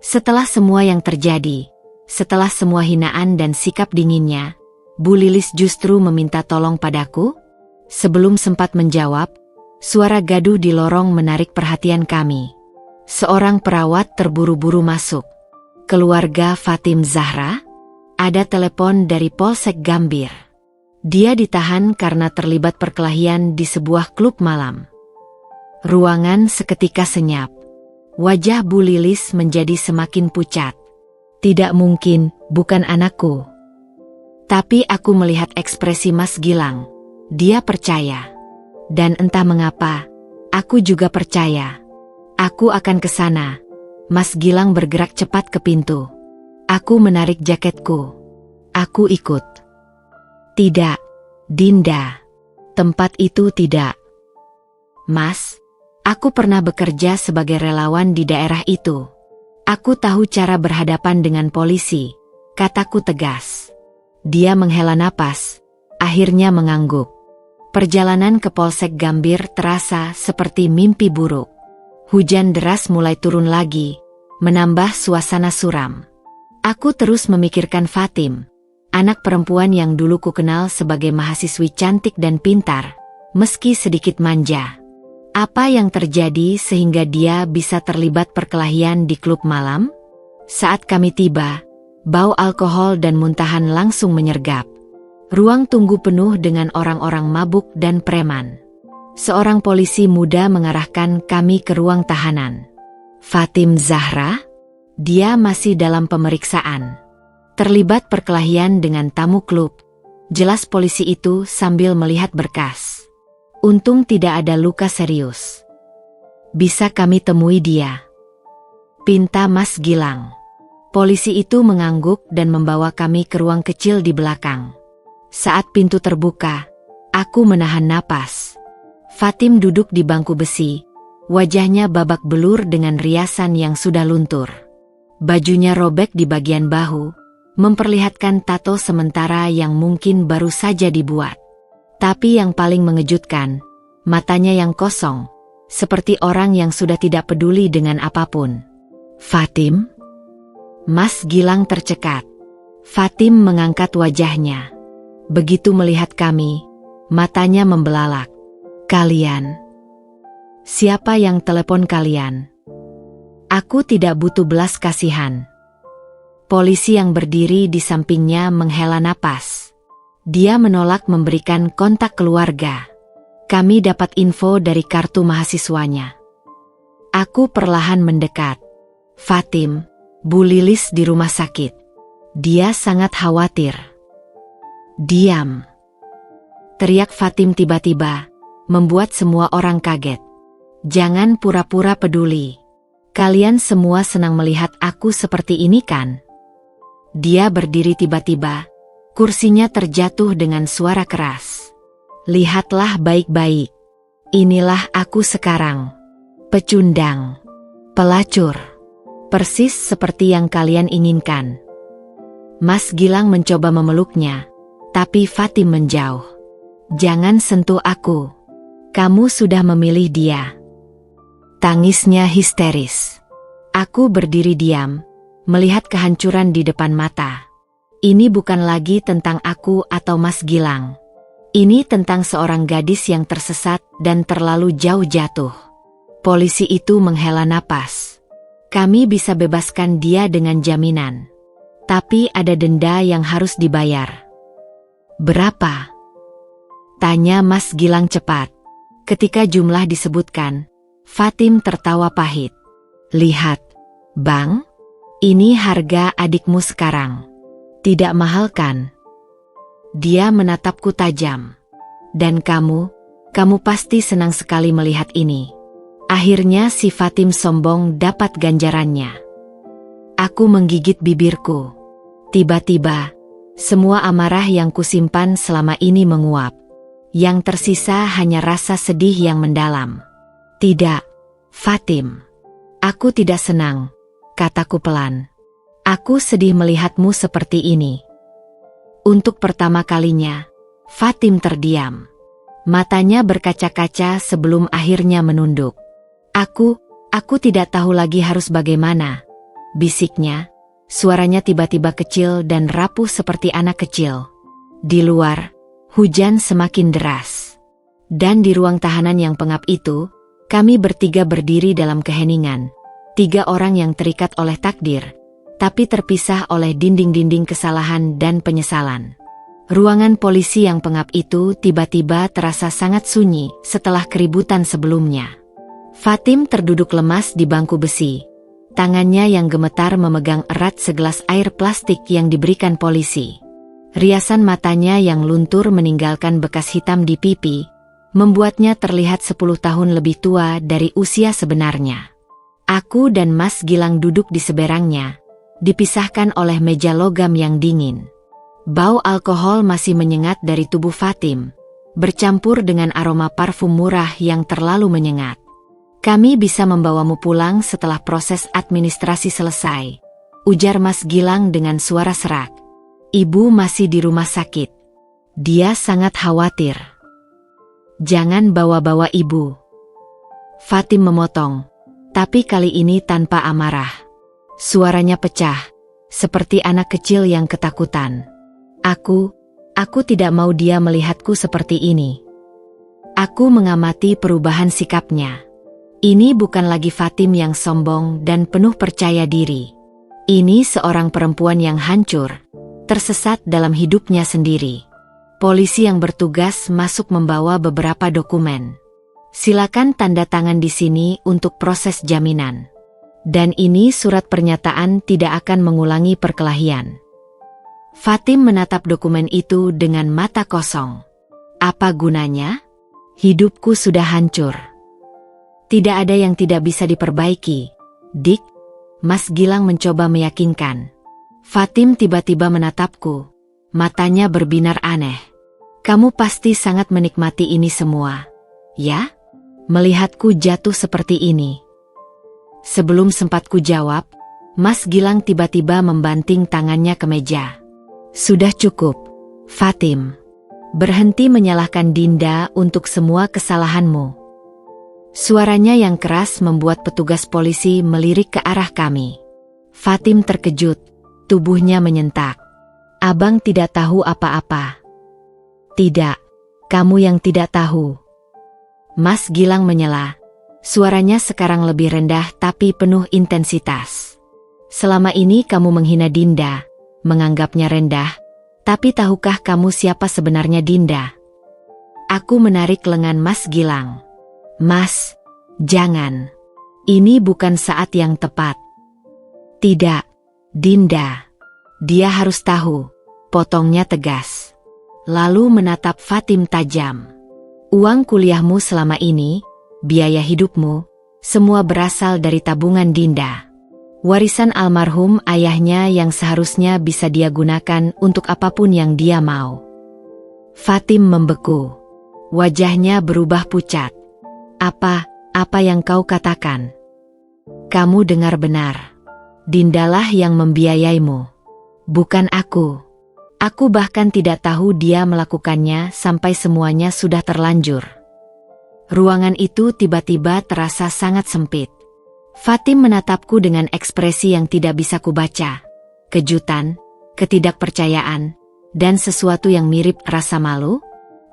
Setelah semua yang terjadi, setelah semua hinaan dan sikap dinginnya, Bu Lilis justru meminta tolong padaku? Sebelum sempat menjawab, suara gaduh di lorong menarik perhatian kami. Seorang perawat terburu-buru masuk. "Keluarga Fatim Zahra?" Ada telepon dari Polsek Gambir. Dia ditahan karena terlibat perkelahian di sebuah klub malam. Ruangan seketika senyap. Wajah Bu Lilis menjadi semakin pucat. "Tidak mungkin, bukan anakku." Tapi aku melihat ekspresi Mas Gilang. Dia percaya. Dan entah mengapa, aku juga percaya. "Aku akan ke sana." Mas Gilang bergerak cepat ke pintu. Aku menarik jaketku. "Aku ikut." "Tidak, Dinda. Tempat itu tidak." "Mas, aku pernah bekerja sebagai relawan di daerah itu. Aku tahu cara berhadapan dengan polisi," kataku tegas. Dia menghela napas, akhirnya mengangguk. Perjalanan ke Polsek Gambir terasa seperti mimpi buruk. Hujan deras mulai turun lagi, menambah suasana suram. Aku terus memikirkan Fatim, anak perempuan yang dulu kukenal sebagai mahasiswi cantik dan pintar, meski sedikit manja. Apa yang terjadi sehingga dia bisa terlibat perkelahian di klub malam? Saat kami tiba, bau alkohol dan muntahan langsung menyergap. Ruang tunggu penuh dengan orang-orang mabuk dan preman. Seorang polisi muda mengarahkan kami ke ruang tahanan. Fatim Zahra? Dia masih dalam pemeriksaan. Terlibat perkelahian dengan tamu klub. Jelas polisi itu sambil melihat berkas. Untung tidak ada luka serius. Bisa kami temui dia? Pinta Mas Gilang. Polisi itu mengangguk dan membawa kami ke ruang kecil di belakang. Saat pintu terbuka, aku menahan napas. Fatim duduk di bangku besi, wajahnya babak belur dengan riasan yang sudah luntur. Bajunya robek di bagian bahu, memperlihatkan tato sementara yang mungkin baru saja dibuat. Tapi yang paling mengejutkan, matanya yang kosong, seperti orang yang sudah tidak peduli dengan apapun. Fatim? Mas Gilang tercekat. Fatim mengangkat wajahnya. Begitu melihat kami, matanya membelalak. Kalian? Siapa yang telepon kalian? Aku tidak butuh belas kasihan. Polisi yang berdiri di sampingnya menghela napas. Dia menolak memberikan kontak keluarga. Kami dapat info dari kartu mahasiswanya. Aku perlahan mendekat. Fatim, Bu Lilis di rumah sakit. Dia sangat khawatir. Diam! Teriak Fatim tiba-tiba, membuat semua orang kaget. Jangan pura-pura peduli. Kalian semua senang melihat aku seperti ini kan? Dia berdiri tiba-tiba, kursinya terjatuh dengan suara keras. Lihatlah baik-baik. Inilah aku sekarang. Pecundang. Pelacur. Persis seperti yang kalian inginkan. Mas Gilang mencoba memeluknya, tapi Fatim menjauh. Jangan sentuh aku. Kamu sudah memilih dia. Tangisnya histeris. Aku berdiri diam, melihat kehancuran di depan mata. Ini bukan lagi tentang aku atau Mas Gilang. Ini tentang seorang gadis yang tersesat dan terlalu jauh jatuh. Polisi itu menghela napas. Kami bisa bebaskan dia dengan jaminan. Tapi ada denda yang harus dibayar. Berapa? Tanya Mas Gilang cepat. Ketika jumlah disebutkan, Fatim tertawa pahit. Lihat, Bang, ini harga adikmu sekarang. Tidak mahal kan? Dia menatapku tajam. Dan kamu pasti senang sekali melihat ini. Akhirnya si Fatim sombong dapat ganjarannya. Aku menggigit bibirku. Tiba-tiba, semua amarah yang kusimpan selama ini menguap. Yang tersisa hanya rasa sedih yang mendalam. Tidak, Fatim. Aku tidak senang, kataku pelan. Aku sedih melihatmu seperti ini. Untuk pertama kalinya, Fatim terdiam. Matanya berkaca-kaca sebelum akhirnya menunduk. Aku tidak tahu lagi harus bagaimana, bisiknya. Suaranya tiba-tiba kecil dan rapuh seperti anak kecil. Di luar, hujan semakin deras. Dan di ruang tahanan yang pengap itu, kami bertiga berdiri dalam keheningan. 3 orang yang terikat oleh takdir, tapi terpisah oleh dinding-dinding kesalahan dan penyesalan. Ruangan polisi yang pengap itu tiba-tiba terasa sangat sunyi setelah keributan sebelumnya. Fatim terduduk lemas di bangku besi. Tangannya yang gemetar memegang erat segelas air plastik yang diberikan polisi. Riasan matanya yang luntur meninggalkan bekas hitam di pipi, membuatnya terlihat 10 tahun lebih tua dari usia sebenarnya. Aku dan Mas Gilang duduk di seberangnya, dipisahkan oleh meja logam yang dingin. Bau alkohol masih menyengat dari tubuh Fatim, bercampur dengan aroma parfum murah yang terlalu menyengat. Kami bisa membawamu pulang setelah proses administrasi selesai, ujar Mas Gilang dengan suara serak. Ibu masih di rumah sakit. Dia sangat khawatir. Jangan bawa-bawa ibu. Fatim memotong, tapi kali ini tanpa amarah. Suaranya pecah, seperti anak kecil yang ketakutan. Aku tidak mau dia melihatku seperti ini. Aku mengamati perubahan sikapnya. Ini bukan lagi Fatim yang sombong dan penuh percaya diri. Ini seorang perempuan yang hancur, tersesat dalam hidupnya sendiri. Polisi yang bertugas masuk membawa beberapa dokumen. Silakan tanda tangan di sini untuk proses jaminan. Dan ini surat pernyataan tidak akan mengulangi perkelahian. Fatim menatap dokumen itu dengan mata kosong. Apa gunanya? Hidupku sudah hancur. Tidak ada yang tidak bisa diperbaiki, Dik. Mas Gilang mencoba meyakinkan. Fatim tiba-tiba menatapku. Matanya berbinar aneh. Kamu pasti sangat menikmati ini semua, ya? Melihatku jatuh seperti ini. Sebelum sempat ku jawab, Mas Gilang tiba-tiba membanting tangannya ke meja. Sudah cukup, Fatim. Berhenti menyalahkan Dinda untuk semua kesalahanmu. Suaranya yang keras membuat petugas polisi melirik ke arah kami. Fatim terkejut, tubuhnya menyentak. Abang tidak tahu apa-apa. Tidak, kamu yang tidak tahu. Mas Gilang menyela. Suaranya sekarang lebih rendah tapi penuh intensitas. Selama ini kamu menghina Dinda, menganggapnya rendah, tapi tahukah kamu siapa sebenarnya Dinda? Aku menarik lengan Mas Gilang. Mas, jangan. Ini bukan saat yang tepat. Tidak, Dinda. Dia harus tahu, potongnya tegas. Lalu menatap Fatim tajam. Uang kuliahmu selama ini, biaya hidupmu, semua berasal dari tabungan Dinda. Warisan almarhum ayahnya yang seharusnya bisa dia gunakan untuk apapun yang dia mau. Fatim membeku. Wajahnya berubah pucat. Apa yang kau katakan? Kamu dengar benar. Dindalah yang membiayaimu. Bukan aku. Aku bahkan tidak tahu dia melakukannya sampai semuanya sudah terlanjur. Ruangan itu tiba-tiba terasa sangat sempit. Fatim menatapku dengan ekspresi yang tidak bisa kubaca. Kejutan, ketidakpercayaan, dan sesuatu yang mirip rasa malu.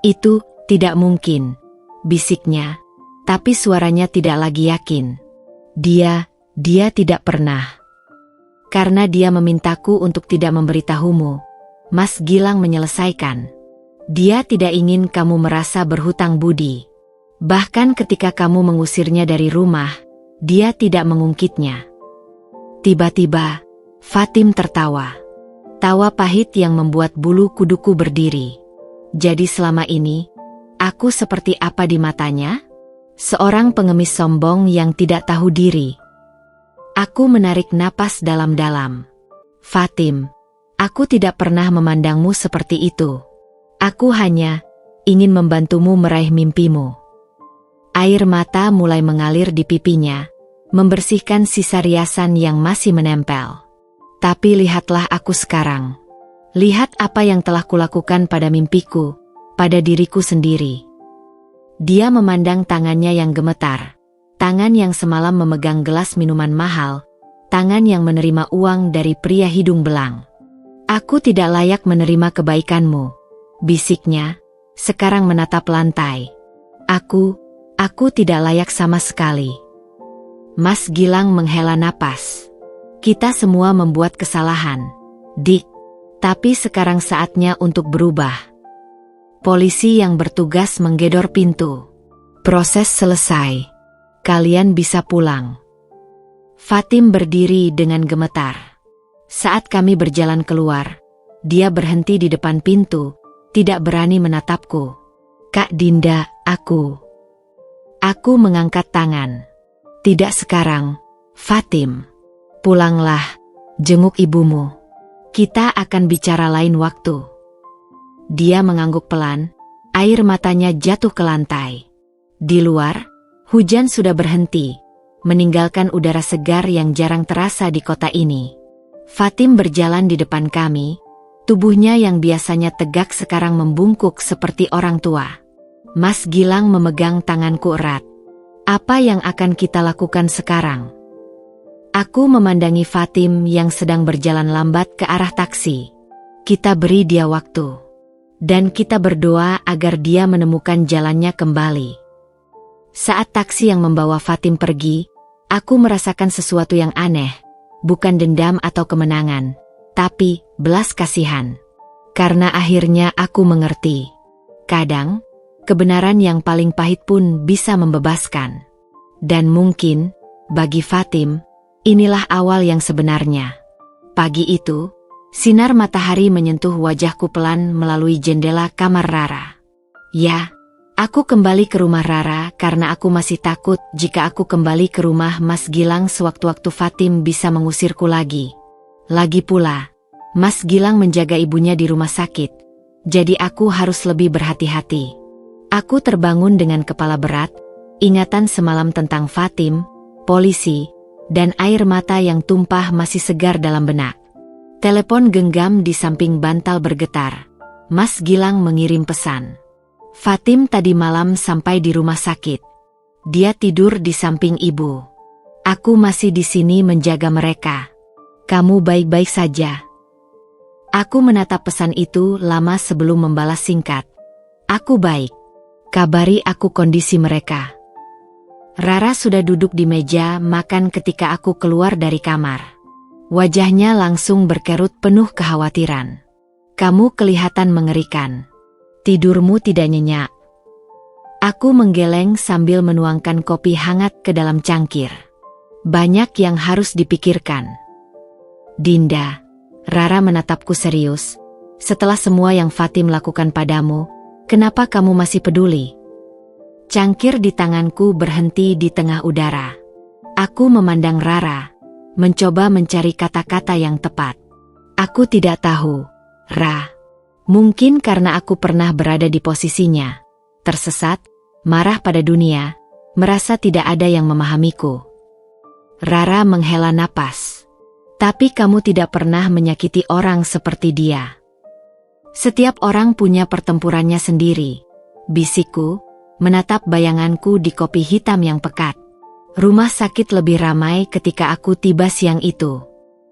Itu tidak mungkin, bisiknya, tapi suaranya tidak lagi yakin. Dia tidak pernah. Karena dia memintaku untuk tidak memberitahumu. Mas Gilang menyelesaikan. Dia tidak ingin kamu merasa berhutang budi. Bahkan ketika kamu mengusirnya dari rumah, dia tidak mengungkitnya. Tiba-tiba, Fatim tertawa. Tawa pahit yang membuat bulu kuduku berdiri. Jadi selama ini, aku seperti apa di matanya? Seorang pengemis sombong yang tidak tahu diri. Aku menarik napas dalam-dalam. Fatim. Aku tidak pernah memandangmu seperti itu. Aku hanya ingin membantumu meraih mimpimu. Air mata mulai mengalir di pipinya, membersihkan sisa riasan yang masih menempel. Tapi lihatlah aku sekarang. Lihat apa yang telah kulakukan pada mimpiku, pada diriku sendiri. Dia memandang tangannya yang gemetar. Tangan yang semalam memegang gelas minuman mahal. Tangan yang menerima uang dari pria hidung belang. Aku tidak layak menerima kebaikanmu, bisiknya, sekarang menatap lantai. Aku tidak layak sama sekali. Mas Gilang menghela napas. Kita semua membuat kesalahan, Dik. Tapi sekarang saatnya untuk berubah. Polisi yang bertugas menggedor pintu. Proses selesai. Kalian bisa pulang. Fatim berdiri dengan gemetar. Saat kami berjalan keluar, dia berhenti di depan pintu, tidak berani menatapku. Kak Dinda, aku mengangkat tangan. Tidak sekarang, Fatim. Pulanglah, jenguk ibumu. Kita akan bicara lain waktu. Dia mengangguk pelan, air matanya jatuh ke lantai. Di luar, hujan sudah berhenti, meninggalkan udara segar yang jarang terasa di kota ini. Fatim berjalan di depan kami, tubuhnya yang biasanya tegak sekarang membungkuk seperti orang tua. Mas Gilang memegang tanganku erat. Apa yang akan kita lakukan sekarang? Aku memandangi Fatim yang sedang berjalan lambat ke arah taksi. Kita beri dia waktu. Dan kita berdoa agar dia menemukan jalannya kembali. Saat taksi yang membawa Fatim pergi, aku merasakan sesuatu yang aneh. Bukan dendam atau kemenangan, tapi belas kasihan. Karena akhirnya aku mengerti. Kadang, kebenaran yang paling pahit pun bisa membebaskan. Dan mungkin, bagi Fatim, inilah awal yang sebenarnya. Pagi itu, sinar matahari menyentuh wajahku pelan melalui jendela kamar Rara. Ya, aku kembali ke rumah Rara karena aku masih takut jika aku kembali ke rumah Mas Gilang sewaktu-waktu Fatim bisa mengusirku lagi. Lagi pula, Mas Gilang menjaga ibunya di rumah sakit, jadi aku harus lebih berhati-hati. Aku terbangun dengan kepala berat, ingatan semalam tentang Fatim, polisi, dan air mata yang tumpah masih segar dalam benak. Telepon genggam di samping bantal bergetar. Mas Gilang mengirim pesan. Fatim tadi malam sampai di rumah sakit. Dia tidur di samping ibu. Aku masih di sini menjaga mereka. Kamu baik-baik saja? Aku menatap pesan itu lama sebelum membalas singkat. Aku baik. Kabari aku kondisi mereka. Rara sudah duduk di meja makan ketika aku keluar dari kamar. Wajahnya langsung berkerut penuh kekhawatiran. Kamu kelihatan mengerikan. Tidurmu tidak nyenyak. Aku menggeleng sambil menuangkan kopi hangat ke dalam cangkir. Banyak yang harus dipikirkan. Dinda, Rara menatapku serius. Setelah semua yang Fatim lakukan padamu, kenapa kamu masih peduli? Cangkir di tanganku berhenti di tengah udara. Aku memandang Rara, mencoba mencari kata-kata yang tepat. Aku tidak tahu, Ra. Mungkin karena aku pernah berada di posisinya. Tersesat, marah pada dunia, merasa tidak ada yang memahamiku. Rara menghela napas. Tapi kamu tidak pernah menyakiti orang seperti dia. Setiap orang punya pertempurannya sendiri. Bisikku, menatap bayanganku di kopi hitam yang pekat. Rumah sakit lebih ramai ketika aku tiba siang itu.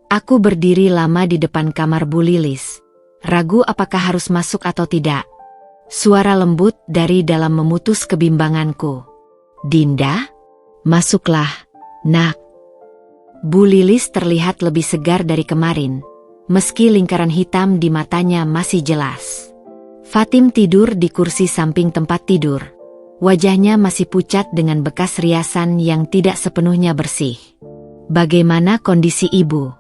Aku berdiri lama di depan kamar Bu Lilis. Ragu apakah harus masuk atau tidak. Suara lembut dari dalam memutus kebimbanganku. Dinda? Masuklah, nak. Bu Lilis terlihat lebih segar dari kemarin, meski lingkaran hitam di matanya masih jelas. Fatim tidur di kursi samping tempat tidur. Wajahnya masih pucat dengan bekas riasan yang tidak sepenuhnya bersih. Bagaimana kondisi ibu?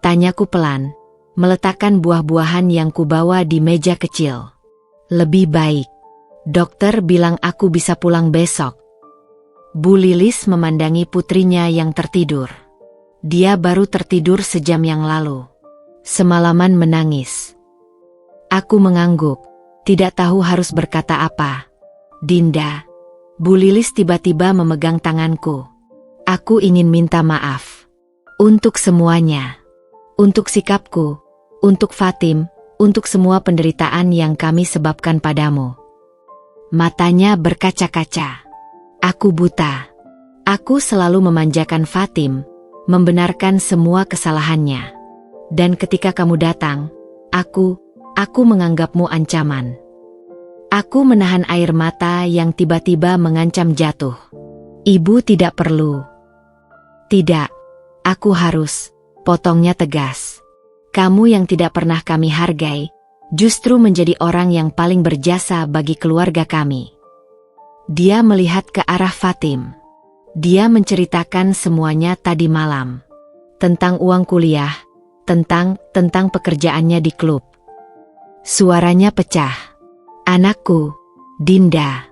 Tanyaku pelan, meletakkan buah-buahan yang kubawa di meja kecil. Lebih baik. Dokter bilang aku bisa pulang besok. Bu Lilis memandangi putrinya yang tertidur. Dia baru tertidur sejam yang lalu. Semalaman menangis. Aku mengangguk, tidak tahu harus berkata apa. Dinda. Bu Lilis tiba-tiba memegang tanganku. Aku ingin minta maaf. Untuk semuanya. Untuk sikapku. Untuk Fatim. Untuk semua penderitaan yang kami sebabkan padamu. Matanya berkaca-kaca. Aku buta. Aku selalu memanjakan Fatim, membenarkan semua kesalahannya. Dan ketika kamu datang, aku menganggapmu ancaman. Aku menahan air mata yang tiba-tiba mengancam jatuh. Ibu tidak perlu. Tidak, aku harus, potongnya tegas. Kamu yang tidak pernah kami hargai, justru menjadi orang yang paling berjasa bagi keluarga kami. Dia melihat ke arah Fatim. Dia menceritakan semuanya tadi malam. Tentang uang kuliah, tentang pekerjaannya di klub. Suaranya pecah. Anakku, Dinda.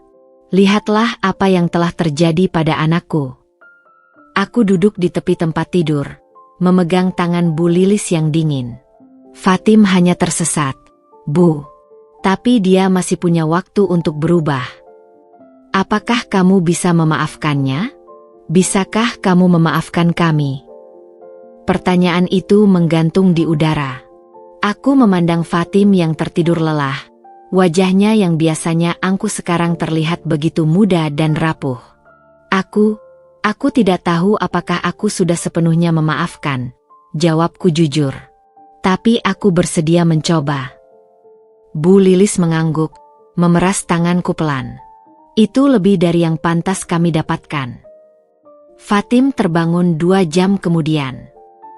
Lihatlah apa yang telah terjadi pada anakku. Aku duduk di tepi tempat tidur, memegang tangan Bu Lilis yang dingin. Fatim hanya tersesat, Bu. Tapi dia masih punya waktu untuk berubah. Apakah kamu bisa memaafkannya? Bisakah kamu memaafkan kami? Pertanyaan itu menggantung di udara. Aku memandang Fatim yang tertidur lelah. Wajahnya yang biasanya angkuh sekarang terlihat begitu muda dan rapuh. Aku tidak tahu apakah aku sudah sepenuhnya memaafkan. Jawabku jujur. Tapi aku bersedia mencoba. Bu Lilis mengangguk, memeras tanganku pelan. Itu lebih dari yang pantas kami dapatkan. Fatim terbangun 2 jam kemudian.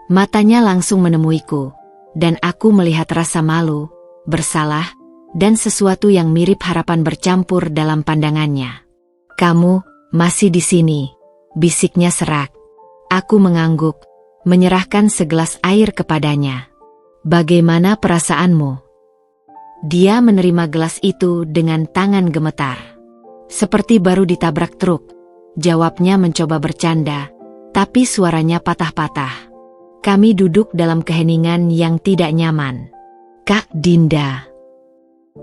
Matanya langsung menemuiku, dan aku melihat rasa malu, bersalah, dan sesuatu yang mirip harapan bercampur dalam pandangannya. "Kamu masih di sini," bisiknya serak. Aku mengangguk, menyerahkan segelas air kepadanya. "Bagaimana perasaanmu?" Dia menerima gelas itu dengan tangan gemetar. "Seperti baru ditabrak truk," jawabnya mencoba bercanda, tapi suaranya patah-patah. Kami duduk dalam keheningan yang tidak nyaman. "Kak Dinda."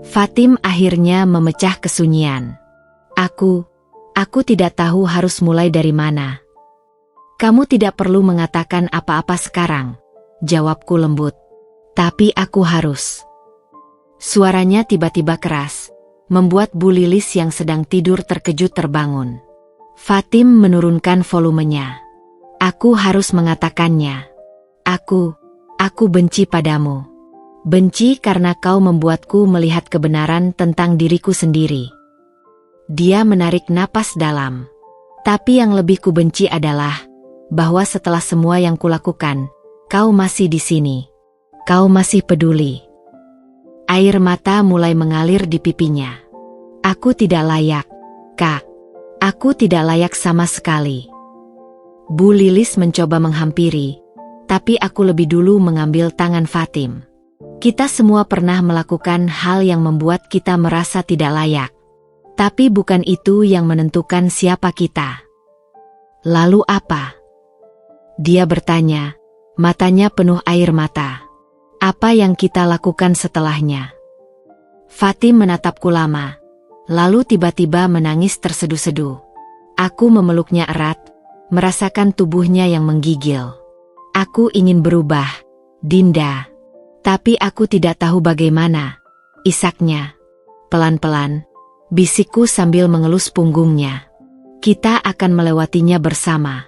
Fatim akhirnya memecah kesunyian. Aku tidak tahu harus mulai dari mana." "Kamu tidak perlu mengatakan apa-apa sekarang," jawabku lembut. "Tapi aku harus." Suaranya tiba-tiba keras, membuat Bu Lilis yang sedang tidur terkejut terbangun. Fatim menurunkan volumenya. "Aku harus mengatakannya. Aku benci padamu. Benci karena kau membuatku melihat kebenaran tentang diriku sendiri." Dia menarik napas dalam. "Tapi yang lebih kubenci adalah bahwa setelah semua yang kulakukan, kau masih di sini. Kau masih peduli." Air mata mulai mengalir di pipinya. "Aku tidak layak, Kak. Aku tidak layak sama sekali." Bu Lilis mencoba menghampiri, tapi aku lebih dulu mengambil tangan Fatim. "Kita semua pernah melakukan hal yang membuat kita merasa tidak layak. Tapi bukan itu yang menentukan siapa kita." "Lalu apa?" dia bertanya, matanya penuh air mata. "Apa yang kita lakukan setelahnya?" Fatim menatapku lama, lalu tiba-tiba menangis terseduh-seduh. Aku memeluknya erat, merasakan tubuhnya yang menggigil. "Aku ingin berubah, Dinda. Tapi aku tidak tahu bagaimana," isaknya. Pelan-pelan, bisikku sambil mengelus punggungnya. "Kita akan melewatinya bersama."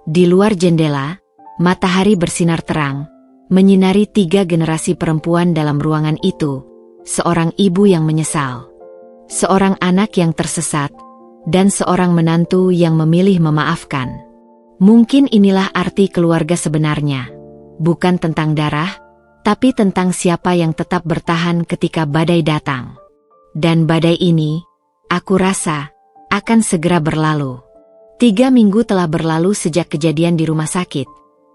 Di luar jendela, matahari bersinar terang, menyinari 3 generasi perempuan dalam ruangan itu, seorang ibu yang menyesal, seorang anak yang tersesat, dan seorang menantu yang memilih memaafkan. Mungkin inilah arti keluarga sebenarnya. Bukan tentang darah, tapi tentang siapa yang tetap bertahan ketika badai datang. Dan badai ini, aku rasa, akan segera berlalu. 3 minggu telah berlalu sejak kejadian di rumah sakit,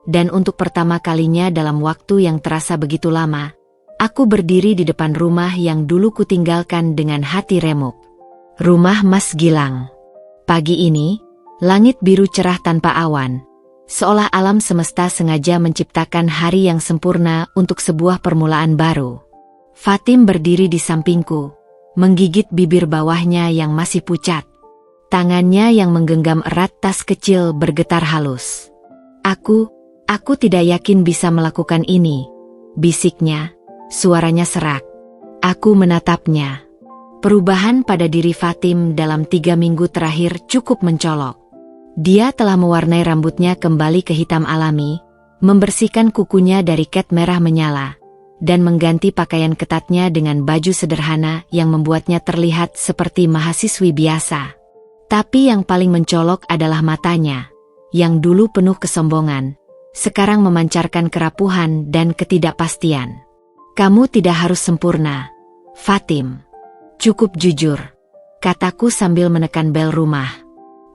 dan untuk pertama kalinya dalam waktu yang terasa begitu lama, aku berdiri di depan rumah yang dulu kutinggalkan dengan hati remuk. Rumah Mas Gilang. Pagi ini, langit biru cerah tanpa awan, seolah alam semesta sengaja menciptakan hari yang sempurna untuk sebuah permulaan baru. Fatim berdiri di sampingku, menggigit bibir bawahnya yang masih pucat. Tangannya yang menggenggam erat tas kecil bergetar halus. Aku tidak yakin bisa melakukan ini," bisiknya, suaranya serak. Aku menatapnya. Perubahan pada diri Fatim dalam 3 minggu terakhir cukup mencolok. Dia telah mewarnai rambutnya kembali ke hitam alami, membersihkan kukunya dari cat merah menyala, dan mengganti pakaian ketatnya dengan baju sederhana yang membuatnya terlihat seperti mahasiswi biasa. Tapi yang paling mencolok adalah matanya, yang dulu penuh kesombongan, sekarang memancarkan kerapuhan dan ketidakpastian. "Kamu tidak harus sempurna, Fatim. Cukup jujur," kataku sambil menekan bel rumah.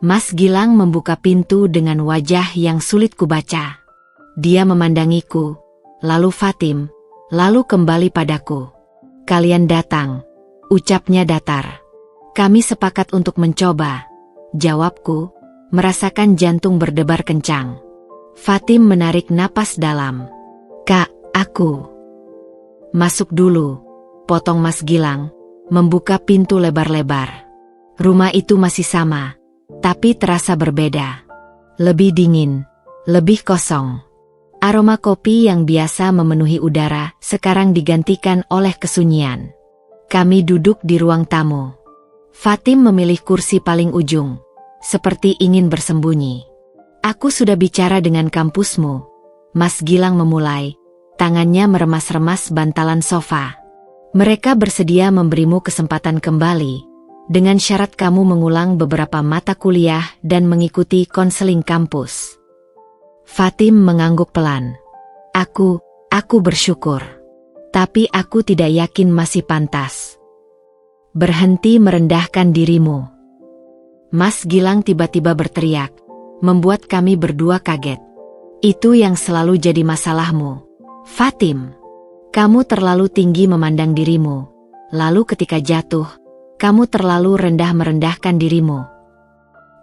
Mas Gilang membuka pintu dengan wajah yang sulit kubaca. Dia memandangiku, lalu Fatim, lalu kembali padaku. "Kalian datang," ucapnya datar. "Kami sepakat untuk mencoba," jawabku, merasakan jantung berdebar kencang. Fatim menarik napas dalam. "Kak, aku masuk dulu," potong Mas Gilang, membuka pintu lebar-lebar. Rumah itu masih sama, tapi terasa berbeda. Lebih dingin, lebih kosong. Aroma kopi yang biasa memenuhi udara sekarang digantikan oleh kesunyian. Kami duduk di ruang tamu. Fatim memilih kursi paling ujung, seperti ingin bersembunyi. "Aku sudah bicara dengan kampusmu," Mas Gilang memulai, tangannya meremas-remas bantalan sofa. "Mereka bersedia memberimu kesempatan kembali, dengan syarat kamu mengulang beberapa mata kuliah dan mengikuti konseling kampus." Fatim mengangguk pelan. Aku bersyukur. Tapi aku tidak yakin masih pantas. Berhenti merendahkan dirimu. Mas Gilang tiba-tiba berteriak, membuat kami berdua kaget. Itu yang selalu jadi masalahmu, Fatim. Kamu terlalu tinggi memandang dirimu. Lalu ketika jatuh, kamu terlalu rendah merendahkan dirimu.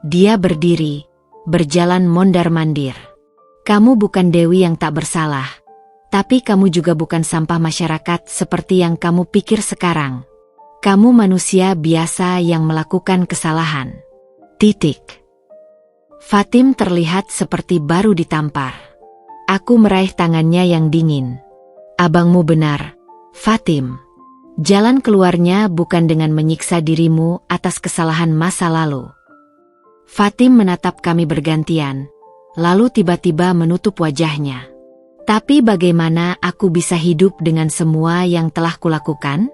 Dia berdiri, berjalan mondar-mandir. Kamu bukan dewi yang tak bersalah. Tapi kamu juga bukan sampah masyarakat seperti yang kamu pikir sekarang. Kamu manusia biasa yang melakukan kesalahan. Titik. Fatim terlihat seperti baru ditampar. Aku meraih tangannya yang dingin. Abangmu benar, Fatim. Jalan keluarnya bukan dengan menyiksa dirimu atas kesalahan masa lalu. Fatim menatap kami bergantian, lalu tiba-tiba menutup wajahnya. Tapi bagaimana aku bisa hidup dengan semua yang telah kulakukan?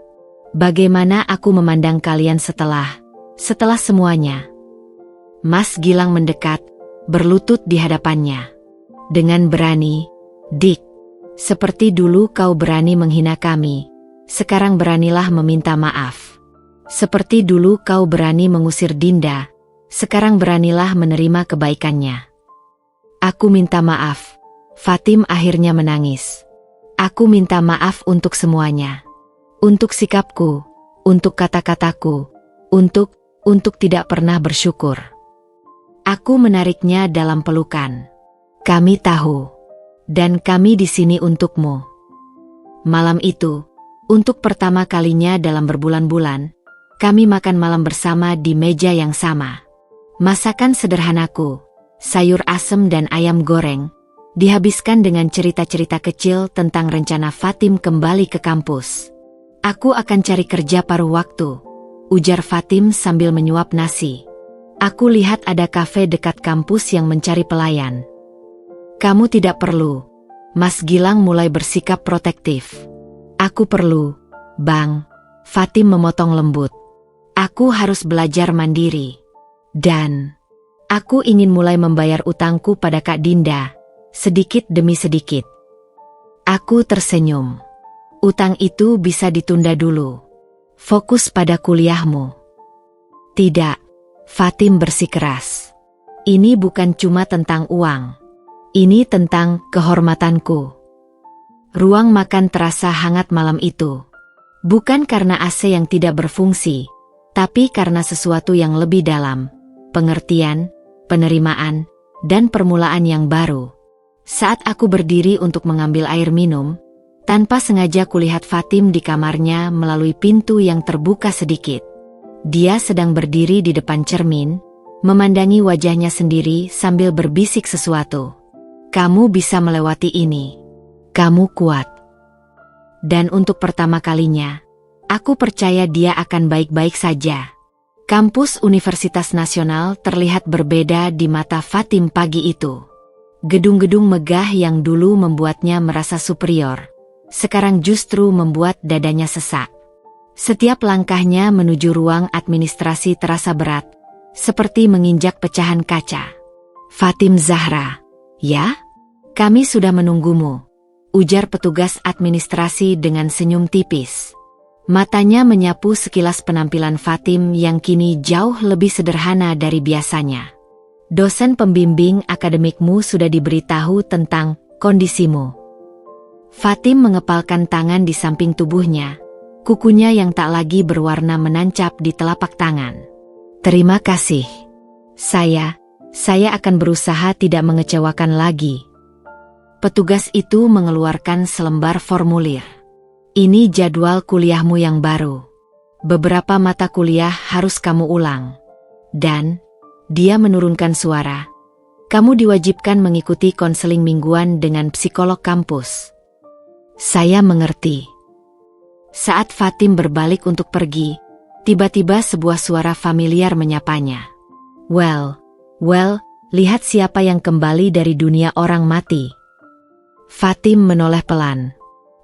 Bagaimana aku memandang kalian setelah semuanya? Mas Gilang mendekat, berlutut di hadapannya. Dengan berani, Dik, seperti dulu kau berani menghina kami, sekarang beranilah meminta maaf. Seperti dulu kau berani mengusir Dinda, sekarang beranilah menerima kebaikannya. Aku minta maaf. Fatim akhirnya menangis. Aku minta maaf untuk semuanya. Untuk sikapku, untuk kata-kataku, untuk tidak pernah bersyukur. Aku menariknya dalam pelukan. Kami tahu. Dan kami di sini untukmu. Malam itu, untuk pertama kalinya dalam berbulan-bulan, kami makan malam bersama di meja yang sama. Masakan sederhanaku, sayur asem dan ayam goreng, dihabiskan dengan cerita-cerita kecil tentang rencana Fatim kembali ke kampus. Aku akan cari kerja paruh waktu, ujar Fatim sambil menyuap nasi. Aku lihat ada kafe dekat kampus yang mencari pelayan. Kamu tidak perlu. Mas Gilang mulai bersikap protektif. Aku perlu, Bang. Fatim memotong lembut. Aku harus belajar mandiri. Dan aku ingin mulai membayar utangku pada Kak Dinda. Sedikit demi sedikit. Aku tersenyum. Utang itu bisa ditunda dulu. Fokus pada kuliahmu. Tidak, Fatim bersikeras. Ini bukan cuma tentang uang. Ini tentang kehormatanku. Ruang makan terasa hangat malam itu. Bukan karena AC yang tidak berfungsi, tapi karena sesuatu yang lebih dalam. Pengertian, penerimaan, dan permulaan yang baru. Saat aku berdiri untuk mengambil air minum, tanpa sengaja kulihat Fatim di kamarnya melalui pintu yang terbuka sedikit. Dia sedang berdiri di depan cermin, memandangi wajahnya sendiri sambil berbisik sesuatu. Kamu bisa melewati ini. Kamu kuat. Dan untuk pertama kalinya, aku percaya dia akan baik-baik saja. Kampus Universitas Nasional terlihat berbeda di mata Fatim pagi itu. Gedung-gedung megah yang dulu membuatnya merasa superior, sekarang justru membuat dadanya sesak. Setiap langkahnya menuju ruang administrasi terasa berat, seperti menginjak pecahan kaca. Fatim Zahra, ya? Kami sudah menunggumu, ujar petugas administrasi dengan senyum tipis. Matanya menyapu sekilas penampilan Fatim yang kini jauh lebih sederhana dari biasanya. Dosen pembimbing akademikmu sudah diberitahu tentang kondisimu. Fatim mengepalkan tangan di samping tubuhnya, kukunya yang tak lagi berwarna menancap di telapak tangan. Terima kasih. Saya akan berusaha tidak mengecewakan lagi. Petugas itu mengeluarkan selembar formulir. Ini jadwal kuliahmu yang baru. Beberapa mata kuliah harus kamu ulang. Dan dia menurunkan suara. Kamu diwajibkan mengikuti konseling mingguan dengan psikolog kampus. Saya mengerti. Saat Fatim berbalik untuk pergi, tiba-tiba sebuah suara familiar menyapanya. Well, lihat siapa yang kembali dari dunia orang mati. Fatim menoleh pelan.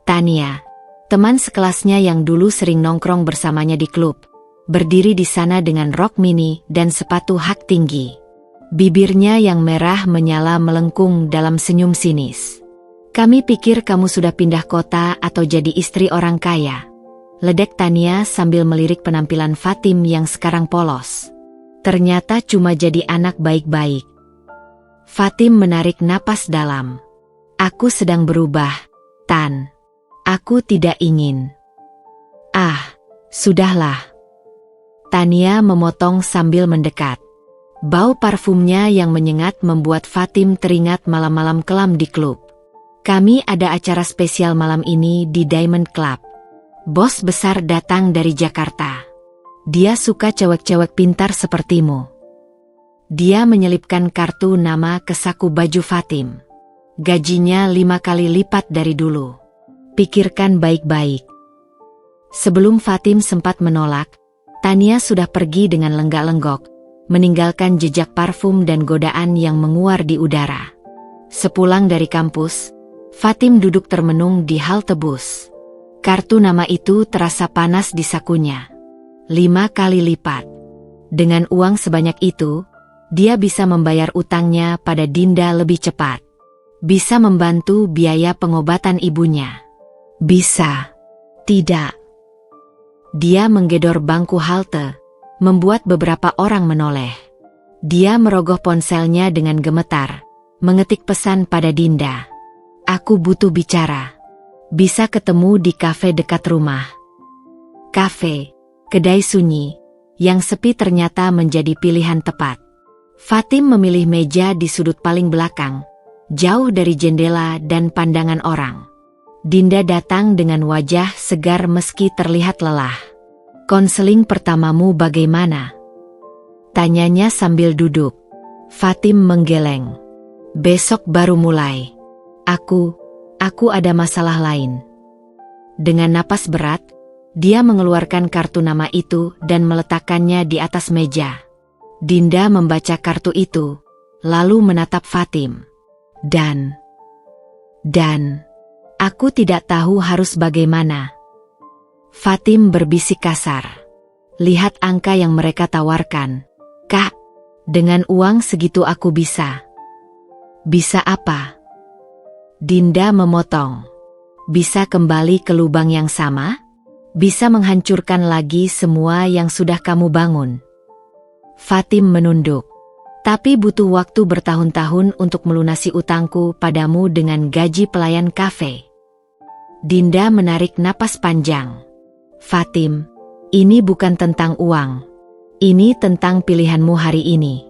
Tania, teman sekelasnya yang dulu sering nongkrong bersamanya di klub. Berdiri di sana dengan rok mini dan sepatu hak tinggi. Bibirnya yang merah menyala melengkung dalam senyum sinis. Kami pikir kamu sudah pindah kota atau jadi istri orang kaya. Ledek Tania sambil melirik penampilan Fatim yang sekarang polos. Ternyata cuma jadi anak baik-baik. Fatim menarik napas dalam. Aku sedang berubah, Tan. Aku tidak ingin. Ah, sudahlah. Tania memotong sambil mendekat. Bau parfumnya yang menyengat membuat Fatim teringat malam-malam kelam di klub. Kami ada acara spesial malam ini di Diamond Club. Bos besar datang dari Jakarta. Dia suka cewek-cewek pintar sepertimu. Dia menyelipkan kartu nama ke saku baju Fatim. Gajinya 5 kali lipat dari dulu. Pikirkan baik-baik. Sebelum Fatim sempat menolak, Tania sudah pergi dengan lenggak-lenggok, meninggalkan jejak parfum dan godaan yang menguar di udara. Sepulang dari kampus, Fatim duduk termenung di halte bus. Kartu nama itu terasa panas di sakunya. 5 kali lipat. Dengan uang sebanyak itu, dia bisa membayar utangnya pada Dinda lebih cepat. Bisa membantu biaya pengobatan ibunya. Bisa. Tidak. Dia menggedor bangku halte, membuat beberapa orang menoleh. Dia merogoh ponselnya dengan gemetar, mengetik pesan pada Dinda. Aku butuh bicara. Bisa ketemu di kafe dekat rumah. Kafe, kedai sunyi, yang sepi ternyata menjadi pilihan tepat. Fatim memilih meja di sudut paling belakang, jauh dari jendela dan pandangan orang. Dinda datang dengan wajah segar meski terlihat lelah. Konseling pertamamu bagaimana? Tanyanya sambil duduk. Fatim menggeleng. Besok baru mulai. Aku ada masalah lain. Dengan napas berat, dia mengeluarkan kartu nama itu dan meletakkannya di atas meja. Dinda membaca kartu itu, lalu menatap Fatim. Dan aku tidak tahu harus bagaimana. Fatim berbisik kasar. Lihat angka yang mereka tawarkan. Kak, dengan uang segitu aku bisa. Bisa apa? Dinda memotong. Bisa kembali ke lubang yang sama? Bisa menghancurkan lagi semua yang sudah kamu bangun. Fatim menunduk. Tapi butuh waktu bertahun-tahun untuk melunasi utangku padamu dengan gaji pelayan kafe. Dinda menarik napas panjang. Fatim, ini bukan tentang uang. Ini tentang pilihanmu hari ini.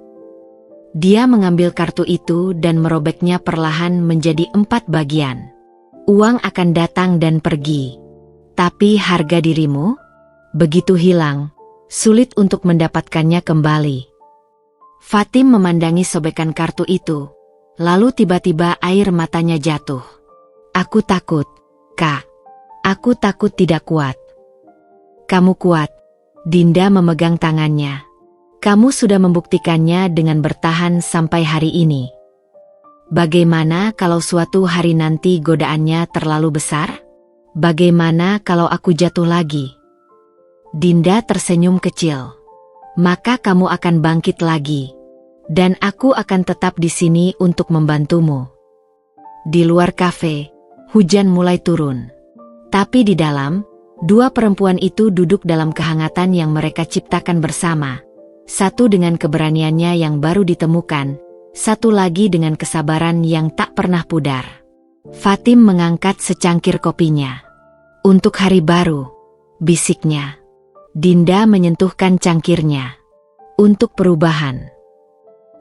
Dia mengambil kartu itu dan merobeknya perlahan menjadi 4 bagian. Uang akan datang dan pergi. Tapi harga dirimu? Begitu hilang, sulit untuk mendapatkannya kembali. Fatim memandangi sobekan kartu itu, lalu tiba-tiba air matanya jatuh. Aku takut, Kak. Aku takut tidak kuat. Kamu kuat. Dinda memegang tangannya. Kamu sudah membuktikannya dengan bertahan sampai hari ini. Bagaimana kalau suatu hari nanti godaannya terlalu besar? Bagaimana kalau aku jatuh lagi? Dinda tersenyum kecil. Maka kamu akan bangkit lagi. Dan aku akan tetap di sini untuk membantumu. Di luar kafe, hujan mulai turun. Tapi di dalam, 2 perempuan itu duduk dalam kehangatan yang mereka ciptakan bersama. Satu dengan keberaniannya yang baru ditemukan, satu lagi dengan kesabaran yang tak pernah pudar. Fatim mengangkat secangkir kopinya. Untuk hari baru, bisiknya. Dinda menyentuhkan cangkirnya. Untuk perubahan.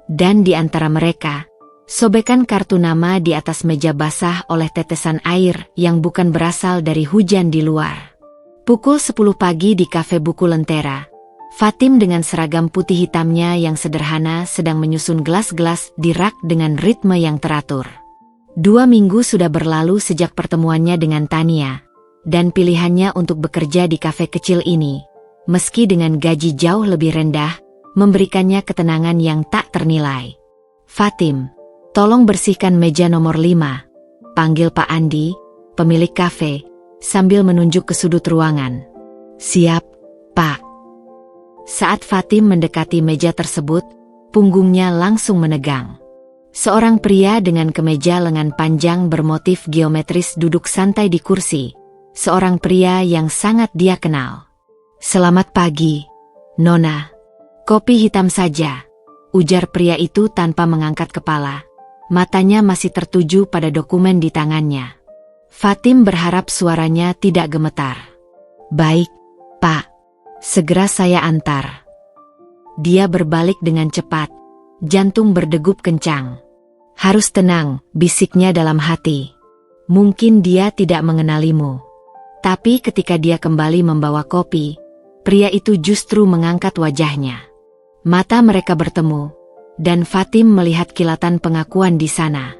Dan di antara mereka, sobekan kartu nama di atas meja basah oleh tetesan air yang bukan berasal dari hujan di luar. Pukul 10 pagi di kafe buku Lentera. Fatim dengan seragam putih hitamnya yang sederhana sedang menyusun gelas-gelas di rak dengan ritme yang teratur. 2 minggu sudah berlalu sejak pertemuannya dengan Tania, dan pilihannya untuk bekerja di kafe kecil ini, meski dengan gaji jauh lebih rendah, memberikannya ketenangan yang tak ternilai. Fatim, tolong bersihkan meja nomor 5, panggil Pak Andi, pemilik kafe, sambil menunjuk ke sudut ruangan. Siap, Pak. Saat Fatim mendekati meja tersebut, punggungnya langsung menegang. Seorang pria dengan kemeja lengan panjang bermotif geometris duduk santai di kursi. Seorang pria yang sangat dia kenal. "Selamat pagi, Nona." "Kopi hitam saja," ujar pria itu tanpa mengangkat kepala. Matanya masih tertuju pada dokumen di tangannya. Fatim berharap suaranya tidak gemetar. "Baik, Pak. Segera saya antar." Dia berbalik dengan cepat. Jantung berdegup kencang. "Harus tenang," bisiknya dalam hati. "Mungkin dia tidak mengenalimu." Tapi ketika dia kembali membawa kopi, pria itu justru mengangkat wajahnya. Mata mereka bertemu, dan Fatim melihat kilatan pengakuan di sana.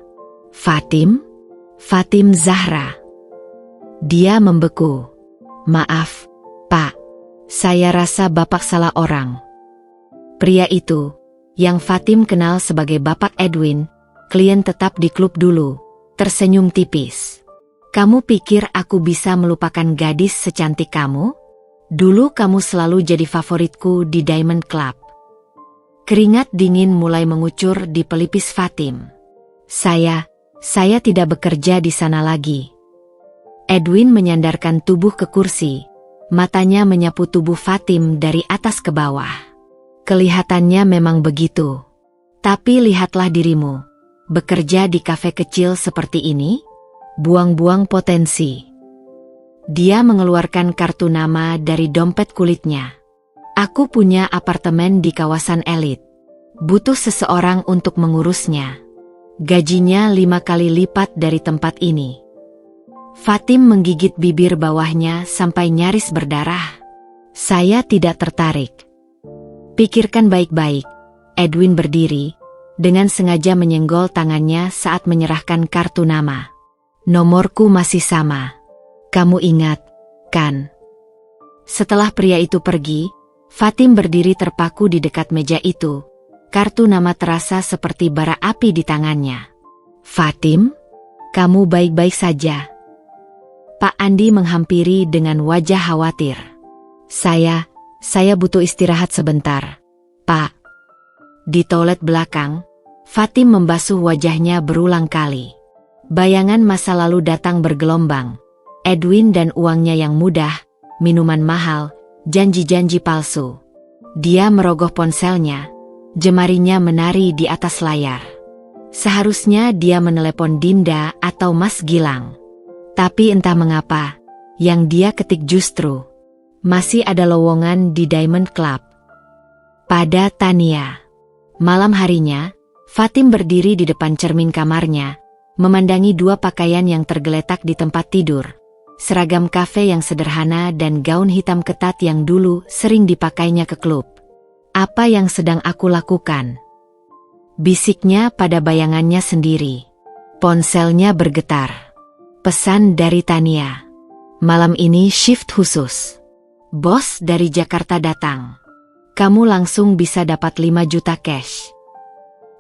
"Fatim? Fatim Zahra." Dia membeku. "Maaf, Pak. Saya rasa Bapak salah orang." Pria itu, yang Fatim kenal sebagai Bapak Edwin, klien tetap di klub dulu, tersenyum tipis. "Kamu pikir aku bisa melupakan gadis secantik kamu? Dulu kamu selalu jadi favoritku di Diamond Club." Keringat dingin mulai mengucur di pelipis Fatim. Saya tidak bekerja di sana lagi." Edwin menyandarkan tubuh ke kursi, matanya menyapu tubuh Fatim dari atas ke bawah. "Kelihatannya memang begitu. Tapi lihatlah dirimu, bekerja di kafe kecil seperti ini? Buang-buang potensi." Dia mengeluarkan kartu nama dari dompet kulitnya. "Aku punya apartemen di kawasan elit. Butuh seseorang untuk mengurusnya. Gajinya 5 kali lipat dari tempat ini." Fatim menggigit bibir bawahnya sampai nyaris berdarah. "Saya tidak tertarik." "Pikirkan baik-baik." Edwin berdiri, dengan sengaja menyenggol tangannya saat menyerahkan kartu nama. "Nomorku masih sama. Kamu ingat, kan?" Setelah pria itu pergi, Fatim berdiri terpaku di dekat meja itu. Kartu nama terasa seperti bara api di tangannya. "Fatim, kamu baik-baik saja?" Pak Andi menghampiri dengan wajah khawatir. Saya butuh istirahat sebentar, Pak." Di toilet belakang, Fatim membasuh wajahnya berulang kali. Bayangan masa lalu datang bergelombang. Edwin dan uangnya yang mudah, minuman mahal, janji-janji palsu. Dia merogoh ponselnya, jemarinya menari di atas layar. Seharusnya dia menelepon Dinda atau Mas Gilang. Tapi entah mengapa, yang dia ketik justru, "Masih ada lowongan di Diamond Club." Pada Tania. Malam harinya, Fatim berdiri di depan cermin kamarnya, memandangi dua pakaian yang tergeletak di tempat tidur. Seragam kafe yang sederhana dan gaun hitam ketat yang dulu sering dipakainya ke klub. "Apa yang sedang aku lakukan?" bisiknya pada bayangannya sendiri. Ponselnya bergetar. Pesan dari Tania. "Malam ini shift khusus. Bos dari Jakarta datang. Kamu langsung bisa dapat 5 juta cash."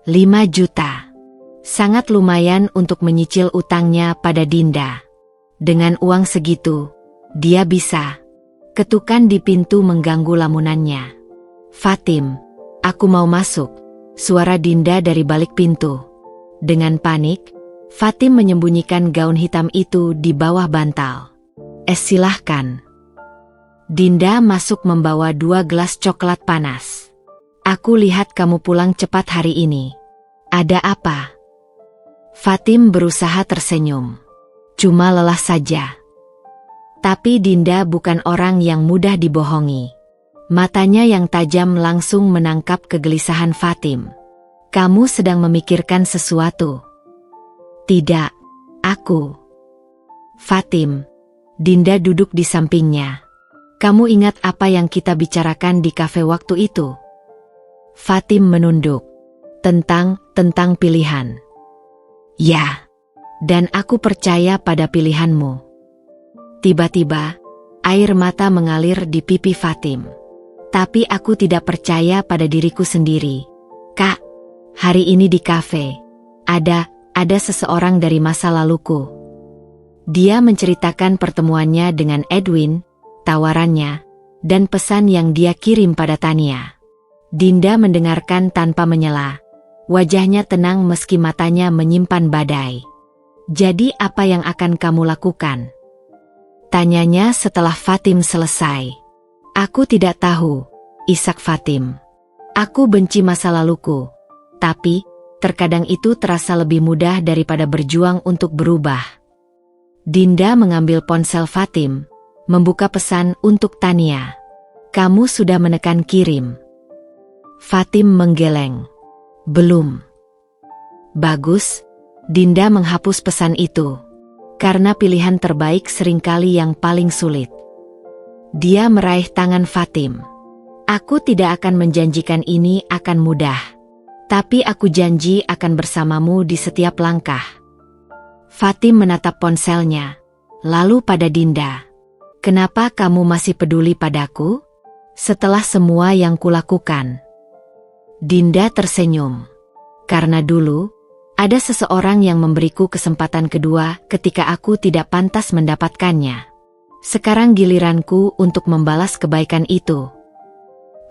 5 juta. Sangat lumayan untuk menyicil utangnya pada Dinda. Dengan uang segitu, dia bisa. Ketukan di pintu mengganggu lamunannya. "Fatim, aku mau masuk." Suara Dinda dari balik pintu. Dengan panik, Fatim menyembunyikan gaun hitam itu di bawah bantal. Silahkan." Dinda masuk membawa 2 gelas coklat panas. "Aku lihat kamu pulang cepat hari ini. Ada apa?" Fatim berusaha tersenyum. "Cuma lelah saja." Tapi Dinda bukan orang yang mudah dibohongi. Matanya yang tajam langsung menangkap kegelisahan Fatim. "Kamu sedang memikirkan sesuatu?" "Tidak, aku." "Fatim." Dinda duduk di sampingnya. "Kamu ingat apa yang kita bicarakan di kafe waktu itu?" Fatim menunduk. Tentang pilihan." "Ya. Dan aku percaya pada pilihanmu." Tiba-tiba, air mata mengalir di pipi Fatim. "Tapi aku tidak percaya pada diriku sendiri. Kak, hari ini di kafe, ada seseorang dari masa laluku." Dia menceritakan pertemuannya dengan Edwin, tawarannya, dan pesan yang dia kirim pada Tania. Dinda mendengarkan tanpa menyela. Wajahnya tenang meski matanya menyimpan badai. Jadi apa yang akan kamu lakukan? Tanyanya setelah Fatim selesai. Aku tidak tahu, isak Fatim. Aku benci masa laluku. Tapi, terkadang itu terasa lebih mudah daripada berjuang untuk berubah. Dinda mengambil ponsel Fatim, membuka pesan untuk Tania. Kamu sudah menekan kirim. Fatim menggeleng. Belum. Bagus, Dinda menghapus pesan itu. Karena pilihan terbaik seringkali yang paling sulit. Dia meraih tangan Fatim. Aku tidak akan menjanjikan ini akan mudah. Tapi aku janji akan bersamamu di setiap langkah. Fatim menatap ponselnya. Lalu pada Dinda. Kenapa kamu masih peduli padaku? Setelah semua yang kulakukan. Dinda tersenyum. Karena dulu, ada seseorang yang memberiku kesempatan kedua ketika aku tidak pantas mendapatkannya. Sekarang giliranku untuk membalas kebaikan itu.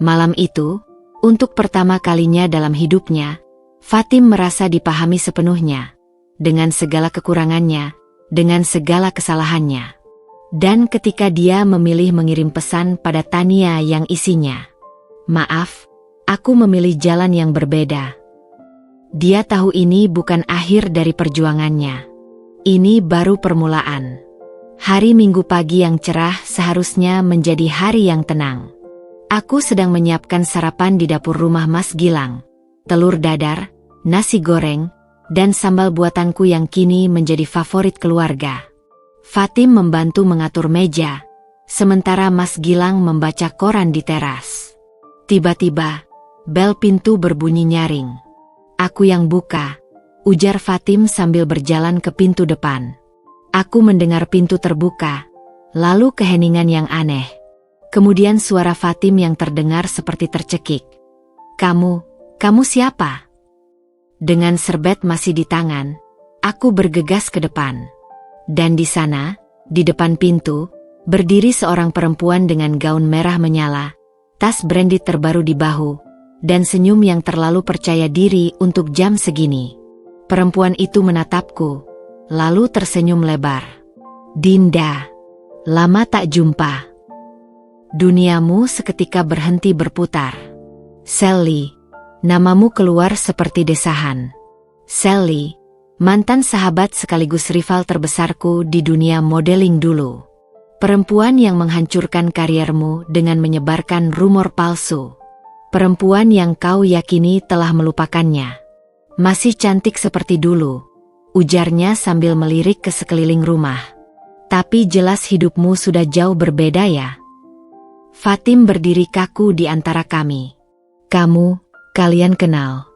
Malam itu, untuk pertama kalinya dalam hidupnya, Fatim merasa dipahami sepenuhnya. Dengan segala kekurangannya, dengan segala kesalahannya. Dan ketika dia memilih mengirim pesan pada Tania yang isinya, "Maaf, aku memilih jalan yang berbeda." Dia tahu ini bukan akhir dari perjuangannya. Ini baru permulaan. Hari Minggu pagi yang cerah seharusnya menjadi hari yang tenang. Aku sedang menyiapkan sarapan di dapur rumah Mas Gilang. Telur dadar, nasi goreng, dan sambal buatanku yang kini menjadi favorit keluarga. Fatim membantu mengatur meja, sementara Mas Gilang membaca koran di teras. Tiba-tiba, bel pintu berbunyi nyaring. Aku yang buka, ujar Fatim sambil berjalan ke pintu depan. Aku mendengar pintu terbuka, lalu keheningan yang aneh. Kemudian suara Fatim yang terdengar seperti tercekik. Kamu siapa?" Dengan serbet masih di tangan, aku bergegas ke depan. Dan di sana, di depan pintu, berdiri seorang perempuan dengan gaun merah menyala, tas branded terbaru di bahu, dan senyum yang terlalu percaya diri untuk jam segini. Perempuan itu menatapku, lalu tersenyum lebar. "Dinda, lama tak jumpa." Duniamu seketika berhenti berputar. "Sally," namamu keluar seperti desahan. Sally, mantan sahabat sekaligus rival terbesarku di dunia modeling dulu. Perempuan yang menghancurkan kariermu dengan menyebarkan rumor palsu. Perempuan yang kau yakini telah melupakannya. "Masih cantik seperti dulu," ujarnya sambil melirik ke sekeliling rumah. "Tapi jelas hidupmu sudah jauh berbeda ya." Fatim berdiri kaku di antara kami. Kalian kenal?"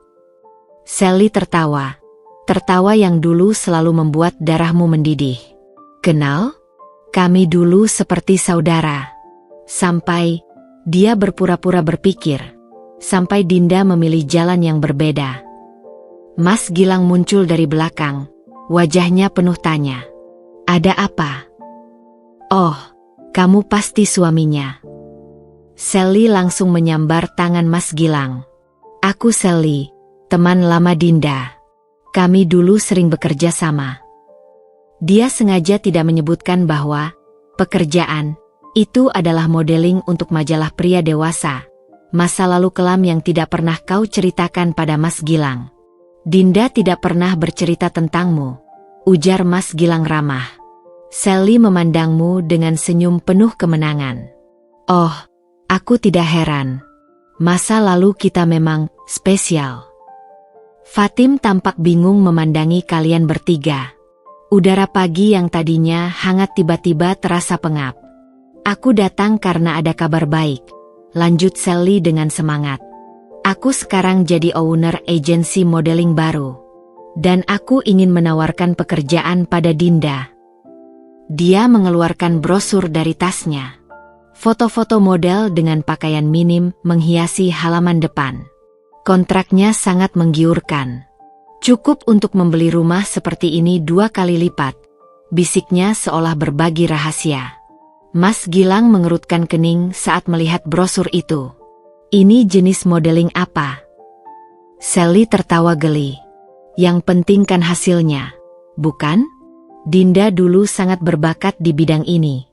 Sally tertawa. Tertawa yang dulu selalu membuat darahmu mendidih. "Kenal? Kami dulu seperti saudara." Sampai dia berpura-pura berpikir. Sampai Dinda memilih jalan yang berbeda. Mas Gilang muncul dari belakang, wajahnya penuh tanya. "Ada apa?" "Oh, kamu pasti suaminya." Sally langsung menyambar tangan Mas Gilang. "Aku Sally, teman lama Dinda. Kami dulu sering bekerja sama." Dia sengaja tidak menyebutkan bahwa pekerjaan itu adalah modeling untuk majalah pria dewasa. Masa lalu kelam yang tidak pernah kau ceritakan pada Mas Gilang. "Dinda tidak pernah bercerita tentangmu," ujar Mas Gilang ramah. Sally memandangmu dengan senyum penuh kemenangan. "Oh, aku tidak heran. Masa lalu kita memang spesial." Fatim tampak bingung memandangi kalian bertiga. Udara pagi yang tadinya hangat tiba-tiba terasa pengap. "Aku datang karena ada kabar baik," lanjut Sally dengan semangat. "Aku sekarang jadi owner agensi modeling baru. Dan aku ingin menawarkan pekerjaan pada Dinda." Dia mengeluarkan brosur dari tasnya. Foto-foto model dengan pakaian minim menghiasi halaman depan. Kontraknya sangat menggiurkan. "Cukup untuk membeli rumah seperti ini 2 kali lipat," bisiknya seolah berbagi rahasia. Mas Gilang mengerutkan kening saat melihat brosur itu. "Ini jenis modeling apa?" Sally tertawa geli. Yang penting kan hasilnya, bukan? Dinda dulu sangat berbakat di bidang ini.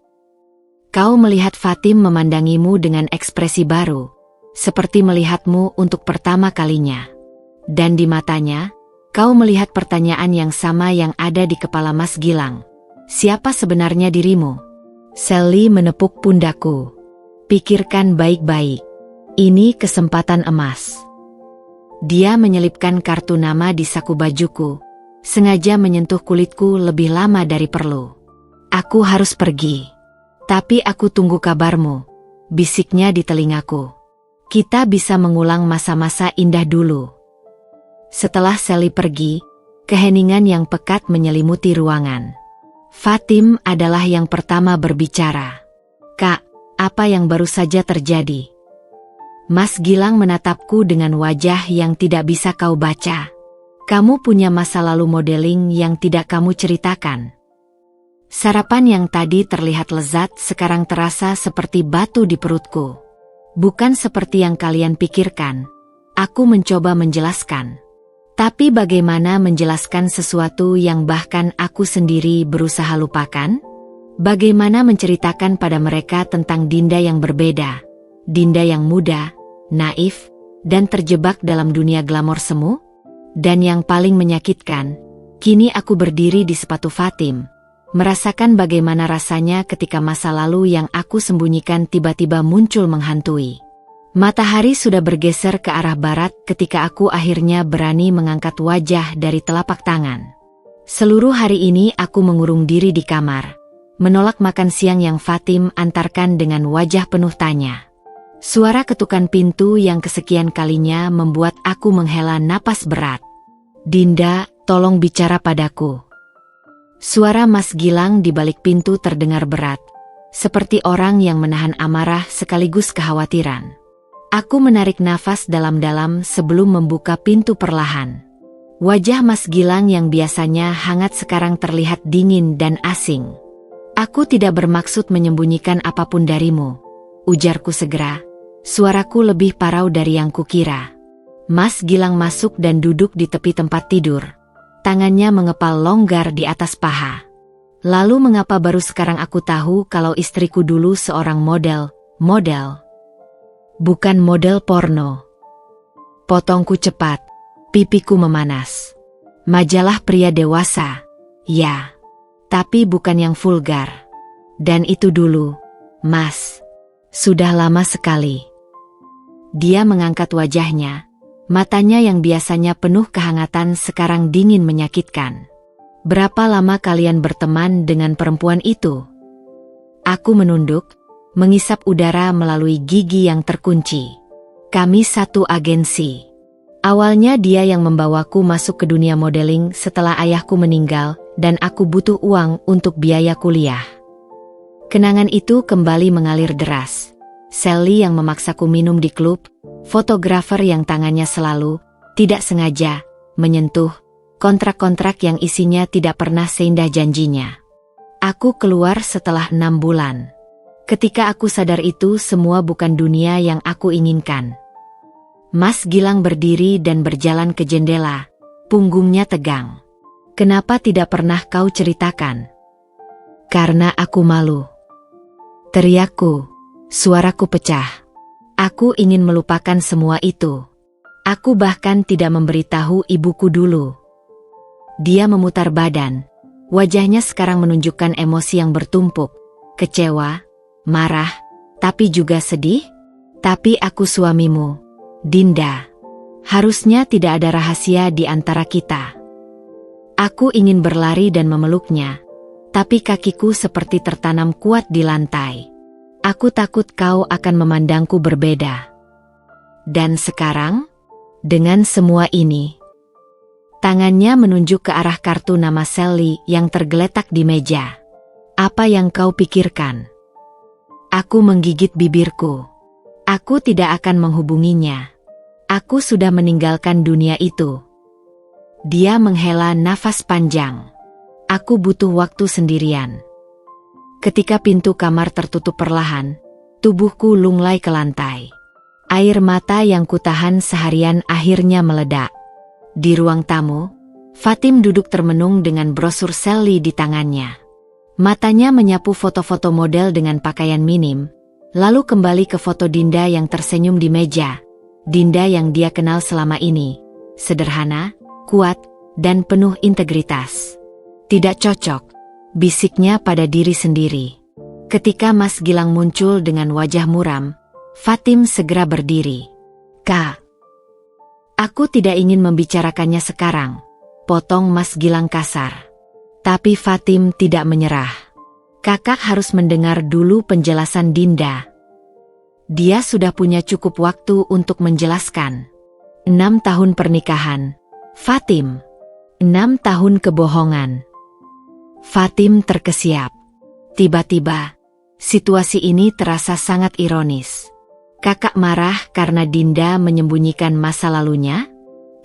Kau melihat Fatim memandangimu dengan ekspresi baru, seperti melihatmu untuk pertama kalinya. Dan di matanya, kau melihat pertanyaan yang sama yang ada di kepala Mas Gilang. Siapa sebenarnya dirimu? Sally menepuk pundakku. Pikirkan baik-baik. Ini kesempatan emas. Dia menyelipkan kartu nama di saku bajuku, sengaja menyentuh kulitku lebih lama dari perlu. Aku harus pergi. Tapi aku tunggu kabarmu, bisiknya di telingaku. Kita bisa mengulang masa-masa indah dulu. Setelah Sally pergi, keheningan yang pekat menyelimuti ruangan. Fatim adalah yang pertama berbicara. Kak, apa yang baru saja terjadi? Mas Gilang menatapku dengan wajah yang tidak bisa kau baca. Kamu punya masa lalu modeling yang tidak kamu ceritakan. Sarapan yang tadi terlihat lezat sekarang terasa seperti batu di perutku. Bukan seperti yang kalian pikirkan. Aku mencoba menjelaskan. Tapi bagaimana menjelaskan sesuatu yang bahkan aku sendiri berusaha lupakan? Bagaimana menceritakan pada mereka tentang Dinda yang berbeda? Dinda yang muda, naif, dan terjebak dalam dunia glamor semu? Dan yang paling menyakitkan, kini aku berdiri di sepatu Fatim, merasakan bagaimana rasanya ketika masa lalu yang aku sembunyikan tiba-tiba muncul menghantui. Matahari sudah bergeser ke arah barat ketika aku akhirnya berani mengangkat wajah dari telapak tangan. Seluruh hari ini aku mengurung diri di kamar, menolak makan siang yang Fatim antarkan dengan wajah penuh tanya. Suara ketukan pintu yang kesekian kalinya membuat aku menghela napas berat. Dinda, tolong bicara padaku. Suara Mas Gilang di balik pintu terdengar berat, seperti orang yang menahan amarah sekaligus kekhawatiran. Aku menarik nafas dalam-dalam sebelum membuka pintu perlahan. Wajah Mas Gilang yang biasanya hangat sekarang terlihat dingin dan asing. Aku tidak bermaksud menyembunyikan apapun darimu, ujarku segera. Suaraku lebih parau dari yang kukira. Mas Gilang masuk dan duduk di tepi tempat tidur. Tangannya mengepal longgar di atas paha. Lalu mengapa baru sekarang aku tahu kalau istriku dulu seorang model? Bukan model porno. Potongku cepat, pipiku memanas. Majalah pria dewasa, ya. Tapi bukan yang vulgar. Dan itu dulu, Mas. Sudah lama sekali. Dia mengangkat wajahnya, matanya yang biasanya penuh kehangatan sekarang dingin menyakitkan. Berapa lama kalian berteman dengan perempuan itu? Aku menunduk, mengisap udara melalui gigi yang terkunci. Kami satu agensi. Awalnya dia yang membawaku masuk ke dunia modeling setelah ayahku meninggal dan aku butuh uang untuk biaya kuliah. Kenangan itu kembali mengalir deras. Sally yang memaksaku minum di klub, fotografer yang tangannya selalu, tidak sengaja, menyentuh, kontrak-kontrak yang isinya tidak pernah seindah janjinya. Aku keluar setelah 6 bulan. Ketika aku sadar itu semua bukan dunia yang aku inginkan. Mas Gilang berdiri dan berjalan ke jendela, punggungnya tegang. Kenapa tidak pernah kau ceritakan? Karena aku malu. Teriakku. Suaraku pecah. Aku ingin melupakan semua itu. Aku bahkan tidak memberitahu ibuku dulu. Dia memutar badan. Wajahnya sekarang menunjukkan emosi yang bertumpuk. Kecewa, marah, tapi juga sedih. Tapi aku suamimu, Dinda. Harusnya tidak ada rahasia di antara kita. Aku ingin berlari dan memeluknya. Tapi kakiku seperti tertanam kuat di lantai. Aku takut kau akan memandangku berbeda. Dan sekarang, dengan semua ini, tangannya menunjuk ke arah kartu nama Sally yang tergeletak di meja. Apa yang kau pikirkan? Aku menggigit bibirku. Aku tidak akan menghubunginya. Aku sudah meninggalkan dunia itu. Dia menghela nafas panjang. Aku butuh waktu sendirian. Ketika pintu kamar tertutup perlahan, tubuhku lunglai ke lantai. Air mata yang kutahan seharian akhirnya meledak. Di ruang tamu, Fatim duduk termenung dengan brosur Sally di tangannya. Matanya menyapu foto-foto model dengan pakaian minim, lalu kembali ke foto Dinda yang tersenyum di meja. Dinda yang dia kenal selama ini, sederhana, kuat, dan penuh integritas. Tidak cocok, bisiknya pada diri sendiri. Ketika Mas Gilang muncul dengan wajah muram, Fatim segera berdiri. "Kak, aku tidak ingin membicarakannya sekarang," potong Mas Gilang kasar. Tapi Fatim tidak menyerah. "Kakak harus mendengar dulu penjelasan Dinda. Dia sudah punya cukup waktu untuk menjelaskan. 6 tahun pernikahan, Fatim. 6 tahun kebohongan." Fatim terkesiap. Tiba-tiba, situasi ini terasa sangat ironis. Kakak marah karena Dinda menyembunyikan masa lalunya?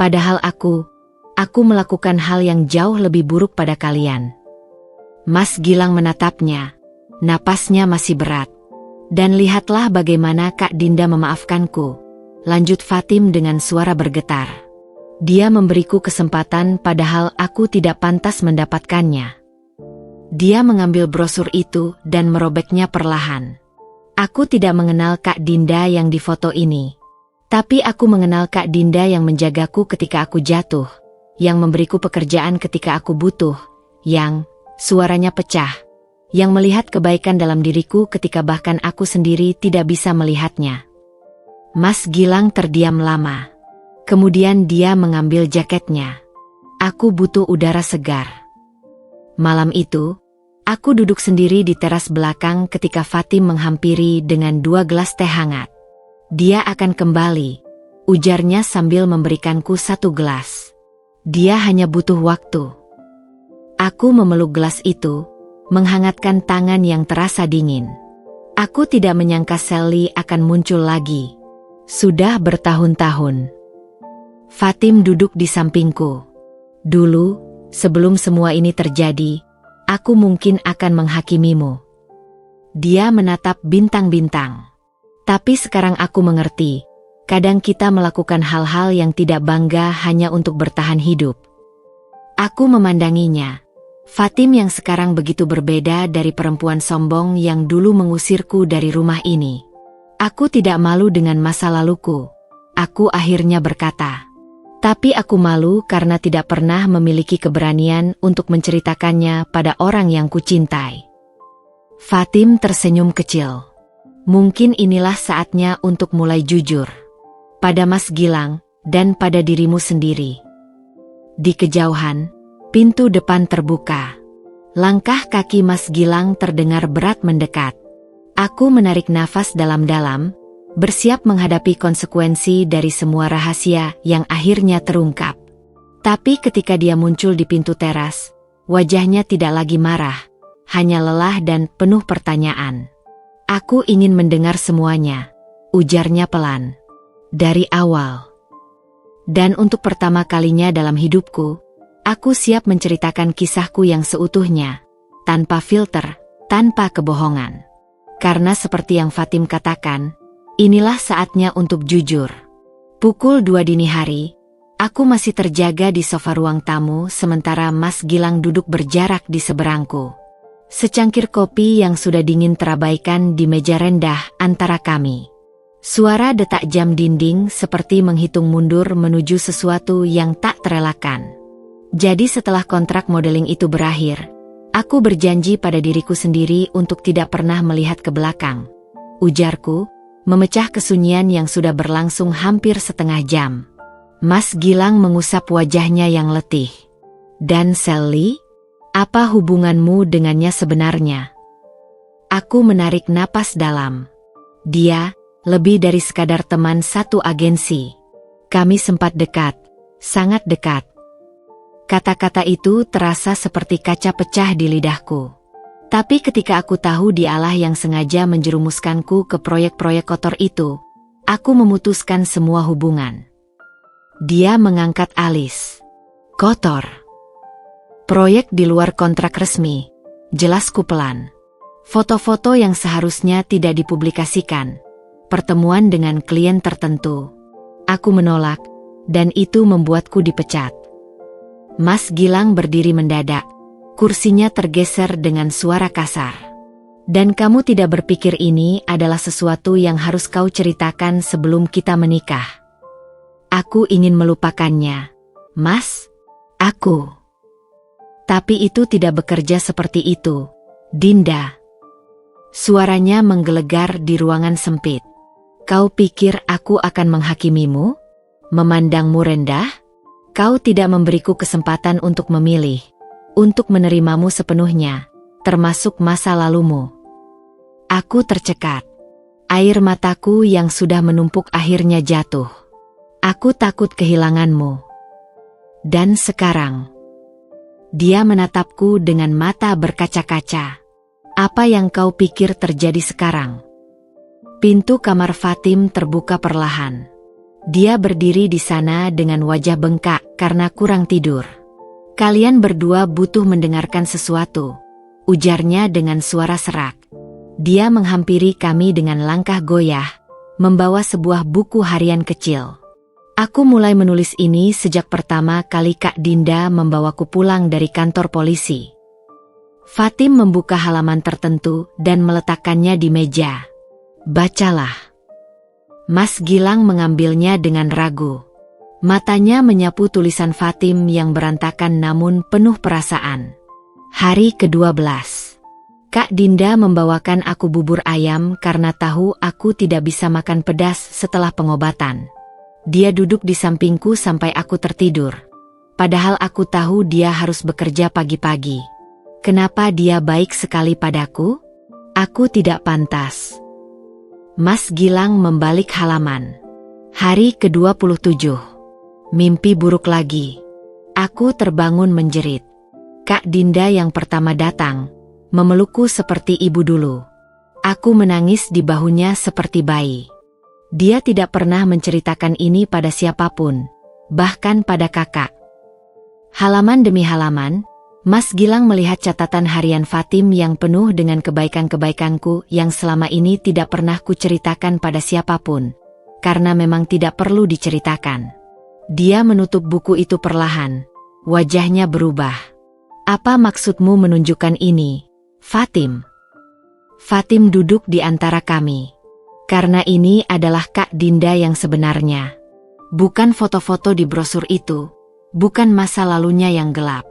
Padahal aku melakukan hal yang jauh lebih buruk pada kalian. Mas Gilang menatapnya. Napasnya masih berat. "Dan lihatlah bagaimana Kak Dinda memaafkanku," lanjut Fatim dengan suara bergetar. "Dia memberiku kesempatan padahal aku tidak pantas mendapatkannya." Dia mengambil brosur itu dan merobeknya perlahan. "Aku tidak mengenal Kak Dinda yang di foto ini. Tapi aku mengenal Kak Dinda yang menjagaku ketika aku jatuh, yang memberiku pekerjaan ketika aku butuh, yang..." Suaranya pecah. "Yang melihat kebaikan dalam diriku ketika bahkan aku sendiri tidak bisa melihatnya." Mas Gilang terdiam lama. Kemudian dia mengambil jaketnya. "Aku butuh udara segar." Malam itu, aku duduk sendiri di teras belakang ketika Fatim menghampiri dengan 2 gelas teh hangat. "Dia akan kembali," ujarnya sambil memberikanku 1 gelas. "Dia hanya butuh waktu." Aku memeluk gelas itu, menghangatkan tangan yang terasa dingin. Aku tidak menyangka Sally akan muncul lagi. Sudah bertahun-tahun. Fatim duduk di sampingku. "Dulu, sebelum semua ini terjadi, aku mungkin akan menghakimimu." Dia menatap bintang-bintang. "Tapi sekarang aku mengerti, kadang kita melakukan hal-hal yang tidak bangga hanya untuk bertahan hidup." Aku memandanginya. Fatim yang sekarang begitu berbeda dari perempuan sombong yang dulu mengusirku dari rumah ini. "Aku tidak malu dengan masa laluku," aku akhirnya berkata. "Tapi aku malu karena tidak pernah memiliki keberanian untuk menceritakannya pada orang yang kucintai." Fatim tersenyum kecil. "Mungkin inilah saatnya untuk mulai jujur. Pada Mas Gilang, dan pada dirimu sendiri." Di kejauhan, pintu depan terbuka. Langkah kaki Mas Gilang terdengar berat mendekat. Aku menarik nafas dalam-dalam, bersiap menghadapi konsekuensi dari semua rahasia yang akhirnya terungkap. Tapi ketika dia muncul di pintu teras, wajahnya tidak lagi marah, hanya lelah dan penuh pertanyaan. "Aku ingin mendengar semuanya," ujarnya pelan. "Dari awal. Dan untuk pertama kalinya dalam hidupku, aku siap menceritakan kisahku yang seutuhnya, tanpa filter, tanpa kebohongan. Karena seperti yang Fatim katakan, inilah saatnya untuk jujur." Pukul 2 dini hari, aku masih terjaga di sofa ruang tamu sementara Mas Gilang duduk berjarak di seberangku. Secangkir kopi yang sudah dingin terabaikan di meja rendah antara kami. Suara detak jam dinding seperti menghitung mundur menuju sesuatu yang tak terelakkan. Jadi setelah kontrak modeling itu berakhir, aku berjanji pada diriku sendiri untuk tidak pernah melihat ke belakang. Ujarku, memecah kesunyian yang sudah berlangsung hampir setengah jam. Mas Gilang mengusap wajahnya yang letih. "Dan Sally? Apa hubunganmu dengannya sebenarnya?" Aku menarik napas dalam. "Dia, lebih dari sekadar teman satu agensi. Kami sempat dekat, sangat dekat." Kata-kata itu terasa seperti kaca pecah di lidahku. Tapi ketika aku tahu dialah yang sengaja menjerumuskanku ke proyek-proyek kotor itu, aku memutuskan semua hubungan. Dia mengangkat alis. "Kotor. Proyek di luar kontrak resmi," jelasku pelan. "Foto-foto yang seharusnya tidak dipublikasikan. pertemuan dengan klien tertentu. Aku menolak, dan itu membuatku dipecat. Mas Gilang berdiri mendadak. Kursinya tergeser dengan suara kasar. Dan kamu tidak berpikir ini adalah sesuatu yang harus kau ceritakan sebelum kita menikah? Aku ingin melupakannya, Mas. Aku. Tapi itu tidak bekerja seperti itu, Dinda. Suaranya menggelegar di ruangan sempit. Kau pikir aku akan menghakimimu? Memandangmu rendah? Kau tidak memberiku kesempatan untuk memilih, untuk menerimamu sepenuhnya, termasuk masa lalumu. Aku tercekat. Air mataku yang sudah menumpuk akhirnya jatuh. Aku takut kehilanganmu. Dan sekarang, dia menatapku dengan mata berkaca-kaca. Apa yang kau pikir terjadi sekarang? Pintu kamar Fatim terbuka perlahan. Dia berdiri di sana dengan wajah bengkak karena kurang tidur. Kalian berdua butuh mendengarkan sesuatu, ujarnya dengan suara serak. Dia menghampiri kami dengan langkah goyah, membawa sebuah buku harian kecil. Aku mulai menulis ini sejak pertama kali Kak Dinda membawaku pulang dari kantor polisi. Fatim membuka halaman tertentu dan meletakkannya di meja. Bacalah. Mas Gilang mengambilnya dengan ragu. Matanya menyapu tulisan Fatim yang berantakan namun penuh perasaan. Hari ke-12. Kak Dinda membawakan aku bubur ayam karena tahu aku tidak bisa makan pedas setelah pengobatan. Dia duduk di sampingku sampai aku tertidur. Padahal aku tahu dia harus bekerja pagi-pagi. Kenapa dia baik sekali padaku? Aku tidak pantas. Mas Gilang membalik halaman. Hari ke-27. Mimpi buruk lagi. Aku terbangun menjerit. Kak Dinda yang pertama datang, memelukku seperti ibu dulu. Aku menangis di bahunya seperti bayi. Dia tidak pernah menceritakan ini pada siapapun, bahkan pada kakak. Halaman demi halaman, Mas Gilang melihat catatan harian Fatim yang penuh dengan kebaikan-kebaikanku yang selama ini tidak pernah kuceritakan pada siapapun, karena memang tidak perlu diceritakan. Dia menutup buku itu perlahan, wajahnya berubah. Apa maksudmu menunjukkan ini, Fatim? Fatim duduk di antara kami. Karena ini adalah Kak Dinda yang sebenarnya. Bukan foto-foto di brosur itu, bukan masa lalunya yang gelap.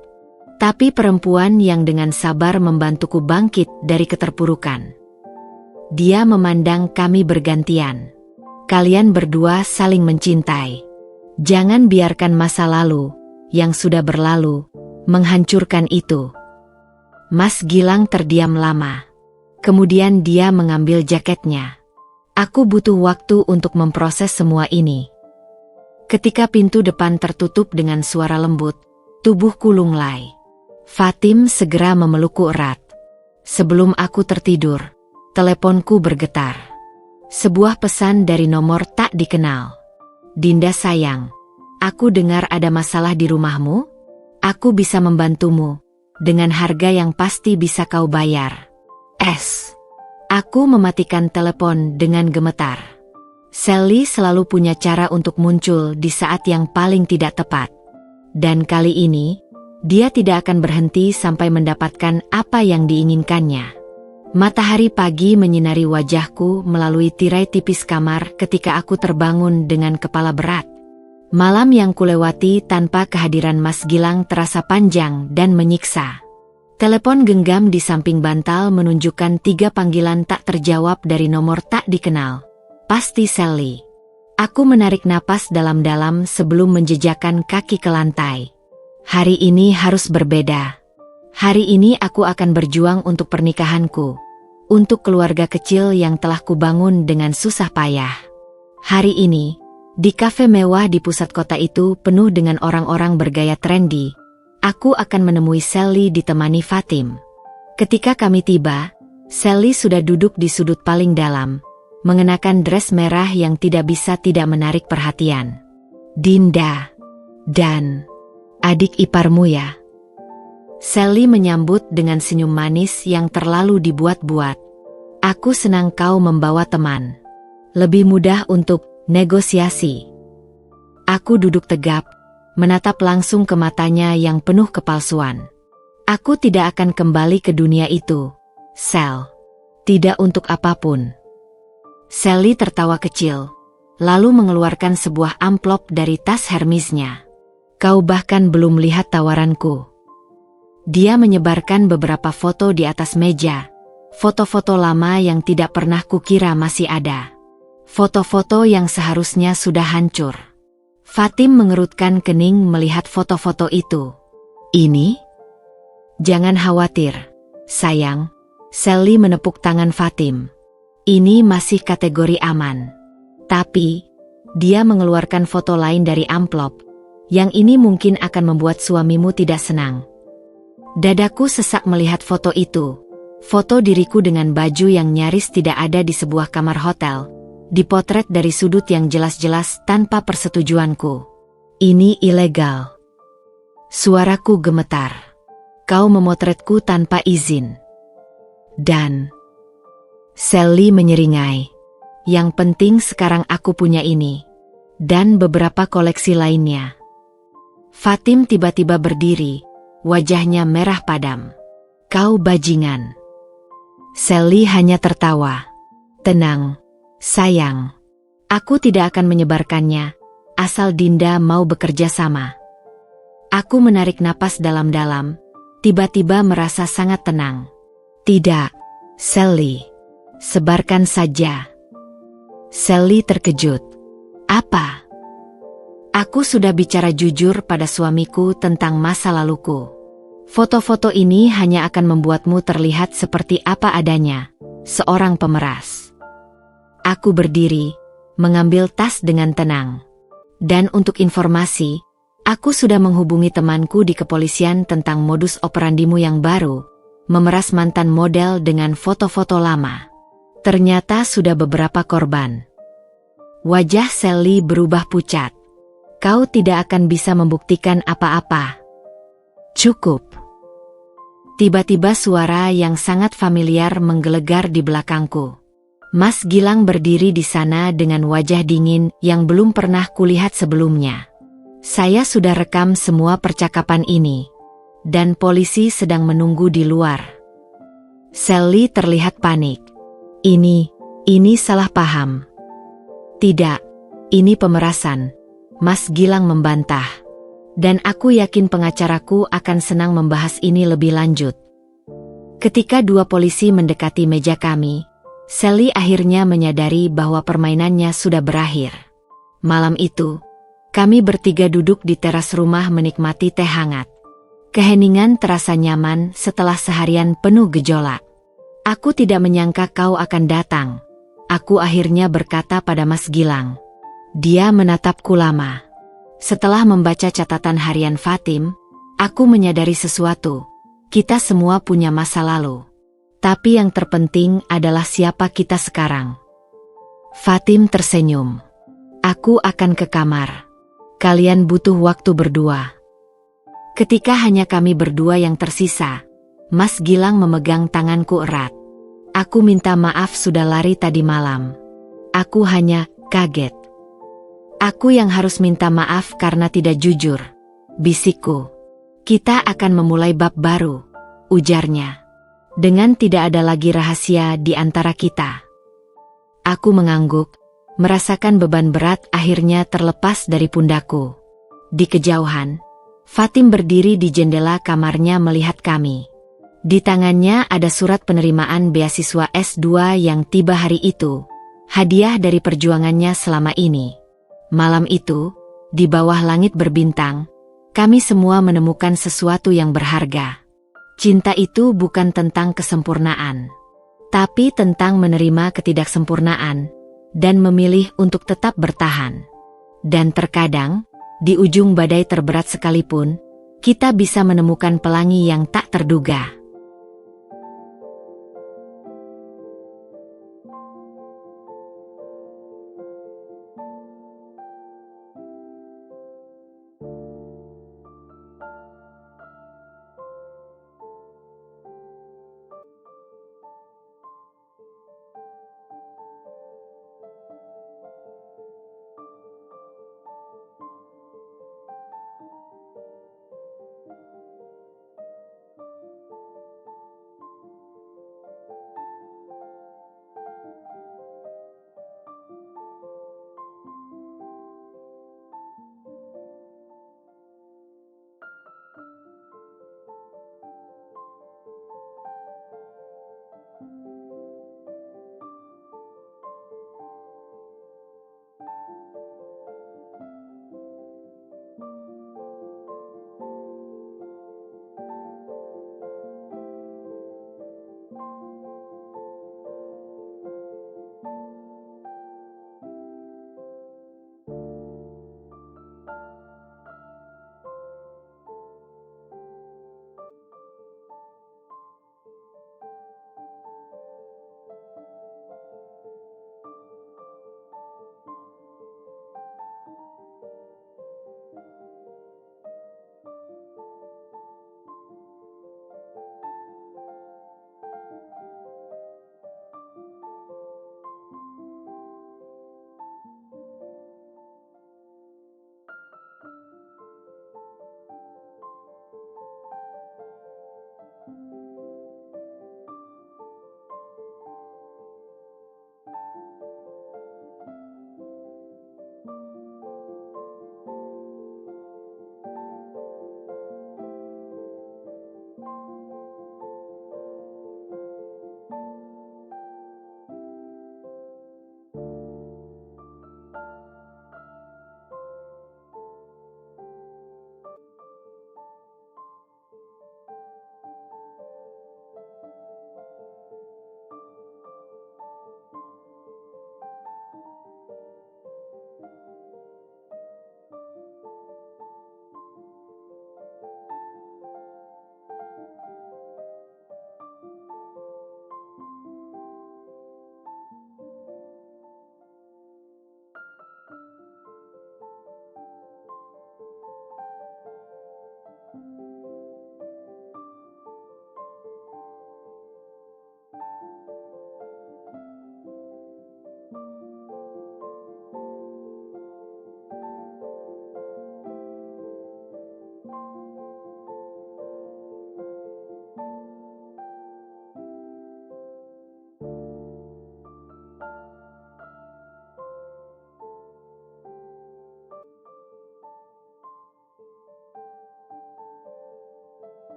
Tapi perempuan yang dengan sabar membantuku bangkit dari keterpurukan. Dia memandang kami bergantian. Kalian berdua saling mencintai. Jangan biarkan masa lalu, yang sudah berlalu, menghancurkan itu. Mas Gilang terdiam lama. Kemudian dia mengambil jaketnya. Aku butuh waktu untuk memproses semua ini. Ketika pintu depan tertutup dengan suara lembut, tubuhku lunglai. Fatim segera memelukku erat. Sebelum aku tertidur, teleponku bergetar. Sebuah pesan dari nomor tak dikenal. Dinda sayang, aku dengar ada masalah di rumahmu. Aku bisa membantumu, dengan harga yang pasti bisa kau bayar. Aku mematikan telepon dengan gemetar. Sally selalu punya cara untuk muncul di saat yang paling tidak tepat. Dan kali ini, dia tidak akan berhenti sampai mendapatkan apa yang diinginkannya. Matahari pagi menyinari wajahku melalui tirai tipis kamar ketika aku terbangun dengan kepala berat. Malam yang kulewati tanpa kehadiran Mas Gilang terasa panjang dan menyiksa. Telepon genggam di samping bantal menunjukkan 3 panggilan tak terjawab dari nomor tak dikenal. Pasti Sally. Aku menarik napas dalam-dalam sebelum menjejakkan kaki ke lantai. Hari ini harus berbeda. Hari ini aku akan berjuang untuk pernikahanku. Untuk keluarga kecil yang telah kubangun dengan susah payah. Hari ini, di kafe mewah di pusat kota itu penuh dengan orang-orang bergaya trendy. Aku akan menemui Sally ditemani Fatim. Ketika kami tiba, Sally sudah duduk di sudut paling dalam, mengenakan dress merah yang tidak bisa tidak menarik perhatian. Dinda. Dan adik iparmu ya? Sally menyambut dengan senyum manis yang terlalu dibuat-buat. Aku senang kau membawa teman. lebih mudah untuk negosiasi. Aku duduk tegap, menatap langsung ke matanya yang penuh kepalsuan. Aku tidak akan kembali ke dunia itu, Sel. Tidak untuk apapun. Sally tertawa kecil, lalu mengeluarkan sebuah amplop dari tas Hermesnya. Kau bahkan belum lihat tawaranku. Dia menyebarkan beberapa foto di atas meja. Foto-foto lama yang tidak pernah kukira masih ada. Foto-foto yang seharusnya sudah hancur. Fatim mengerutkan kening melihat foto-foto itu. Ini? Jangan khawatir, sayang. Sally menepuk tangan Fatim. Ini masih kategori aman. Tapi, dia mengeluarkan foto lain dari amplop. Yang ini mungkin akan membuat suamimu tidak senang. Dadaku sesak melihat foto itu. Foto diriku dengan baju yang nyaris tidak ada di sebuah kamar hotel. Dipotret dari sudut yang jelas-jelas tanpa persetujuanku. Ini ilegal. Suaraku gemetar. Kau memotretku tanpa izin. Dan Sally menyeringai. Yang penting sekarang aku punya ini. Dan beberapa koleksi lainnya. Fatim tiba-tiba berdiri. Wajahnya merah padam. Kau bajingan. Sally hanya tertawa. Tenang. Sayang, aku tidak akan menyebarkannya, asal Dinda mau bekerja sama. Aku menarik napas dalam-dalam, tiba-tiba merasa sangat tenang. Tidak, Sally, sebarkan saja. Sally terkejut. Apa? Aku sudah bicara jujur pada suamiku tentang masa laluku. Foto-foto ini hanya akan membuatmu terlihat seperti apa adanya, seorang pemeras. Aku berdiri, mengambil tas dengan tenang. Dan untuk informasi, aku sudah menghubungi temanku di kepolisian tentang modus operandimu yang baru, memeras mantan model dengan foto-foto lama. Ternyata sudah beberapa korban. Wajah Sally berubah pucat. Kau tidak akan bisa membuktikan apa-apa. Cukup. Tiba-tiba suara yang sangat familiar menggelegar di belakangku. Mas Gilang berdiri di sana dengan wajah dingin yang belum pernah kulihat sebelumnya. Saya sudah rekam semua percakapan ini. Dan polisi sedang menunggu di luar. Sally terlihat panik. Ini salah paham. Tidak, ini pemerasan. Mas Gilang membantah. Dan aku yakin pengacaraku akan senang membahas ini lebih lanjut. Ketika dua polisi mendekati meja kami, Sally akhirnya menyadari bahwa permainannya sudah berakhir. Malam itu, kami bertiga duduk di teras rumah menikmati teh hangat. Keheningan terasa nyaman setelah seharian penuh gejolak. Aku tidak menyangka kau akan datang. Aku akhirnya berkata pada Mas Gilang. Dia menatapku lama. Setelah membaca catatan harian Fatim, aku menyadari sesuatu. Kita semua punya masa lalu. Tapi yang terpenting adalah siapa kita sekarang. Fatim tersenyum. Aku akan ke kamar. Kalian butuh waktu berdua. Ketika hanya kami berdua yang tersisa, Mas Gilang memegang tanganku erat. Aku minta maaf sudah lari tadi malam. Aku hanya kaget. Aku yang harus minta maaf karena tidak jujur. Bisikku. Kita akan memulai bab baru, ujarnya. Dengan tidak ada lagi rahasia di antara kita. Aku mengangguk, merasakan beban berat akhirnya terlepas dari pundakku. Di kejauhan, Fatim berdiri di jendela kamarnya melihat kami. Di tangannya ada surat penerimaan beasiswa S2 yang tiba hari itu, hadiah dari perjuangannya selama ini. Malam itu, di bawah langit berbintang, kami semua menemukan sesuatu yang berharga. Cinta itu bukan tentang kesempurnaan, tapi tentang menerima ketidaksempurnaan, dan memilih untuk tetap bertahan. Dan terkadang, di ujung badai terberat sekalipun, kita bisa menemukan pelangi yang tak terduga.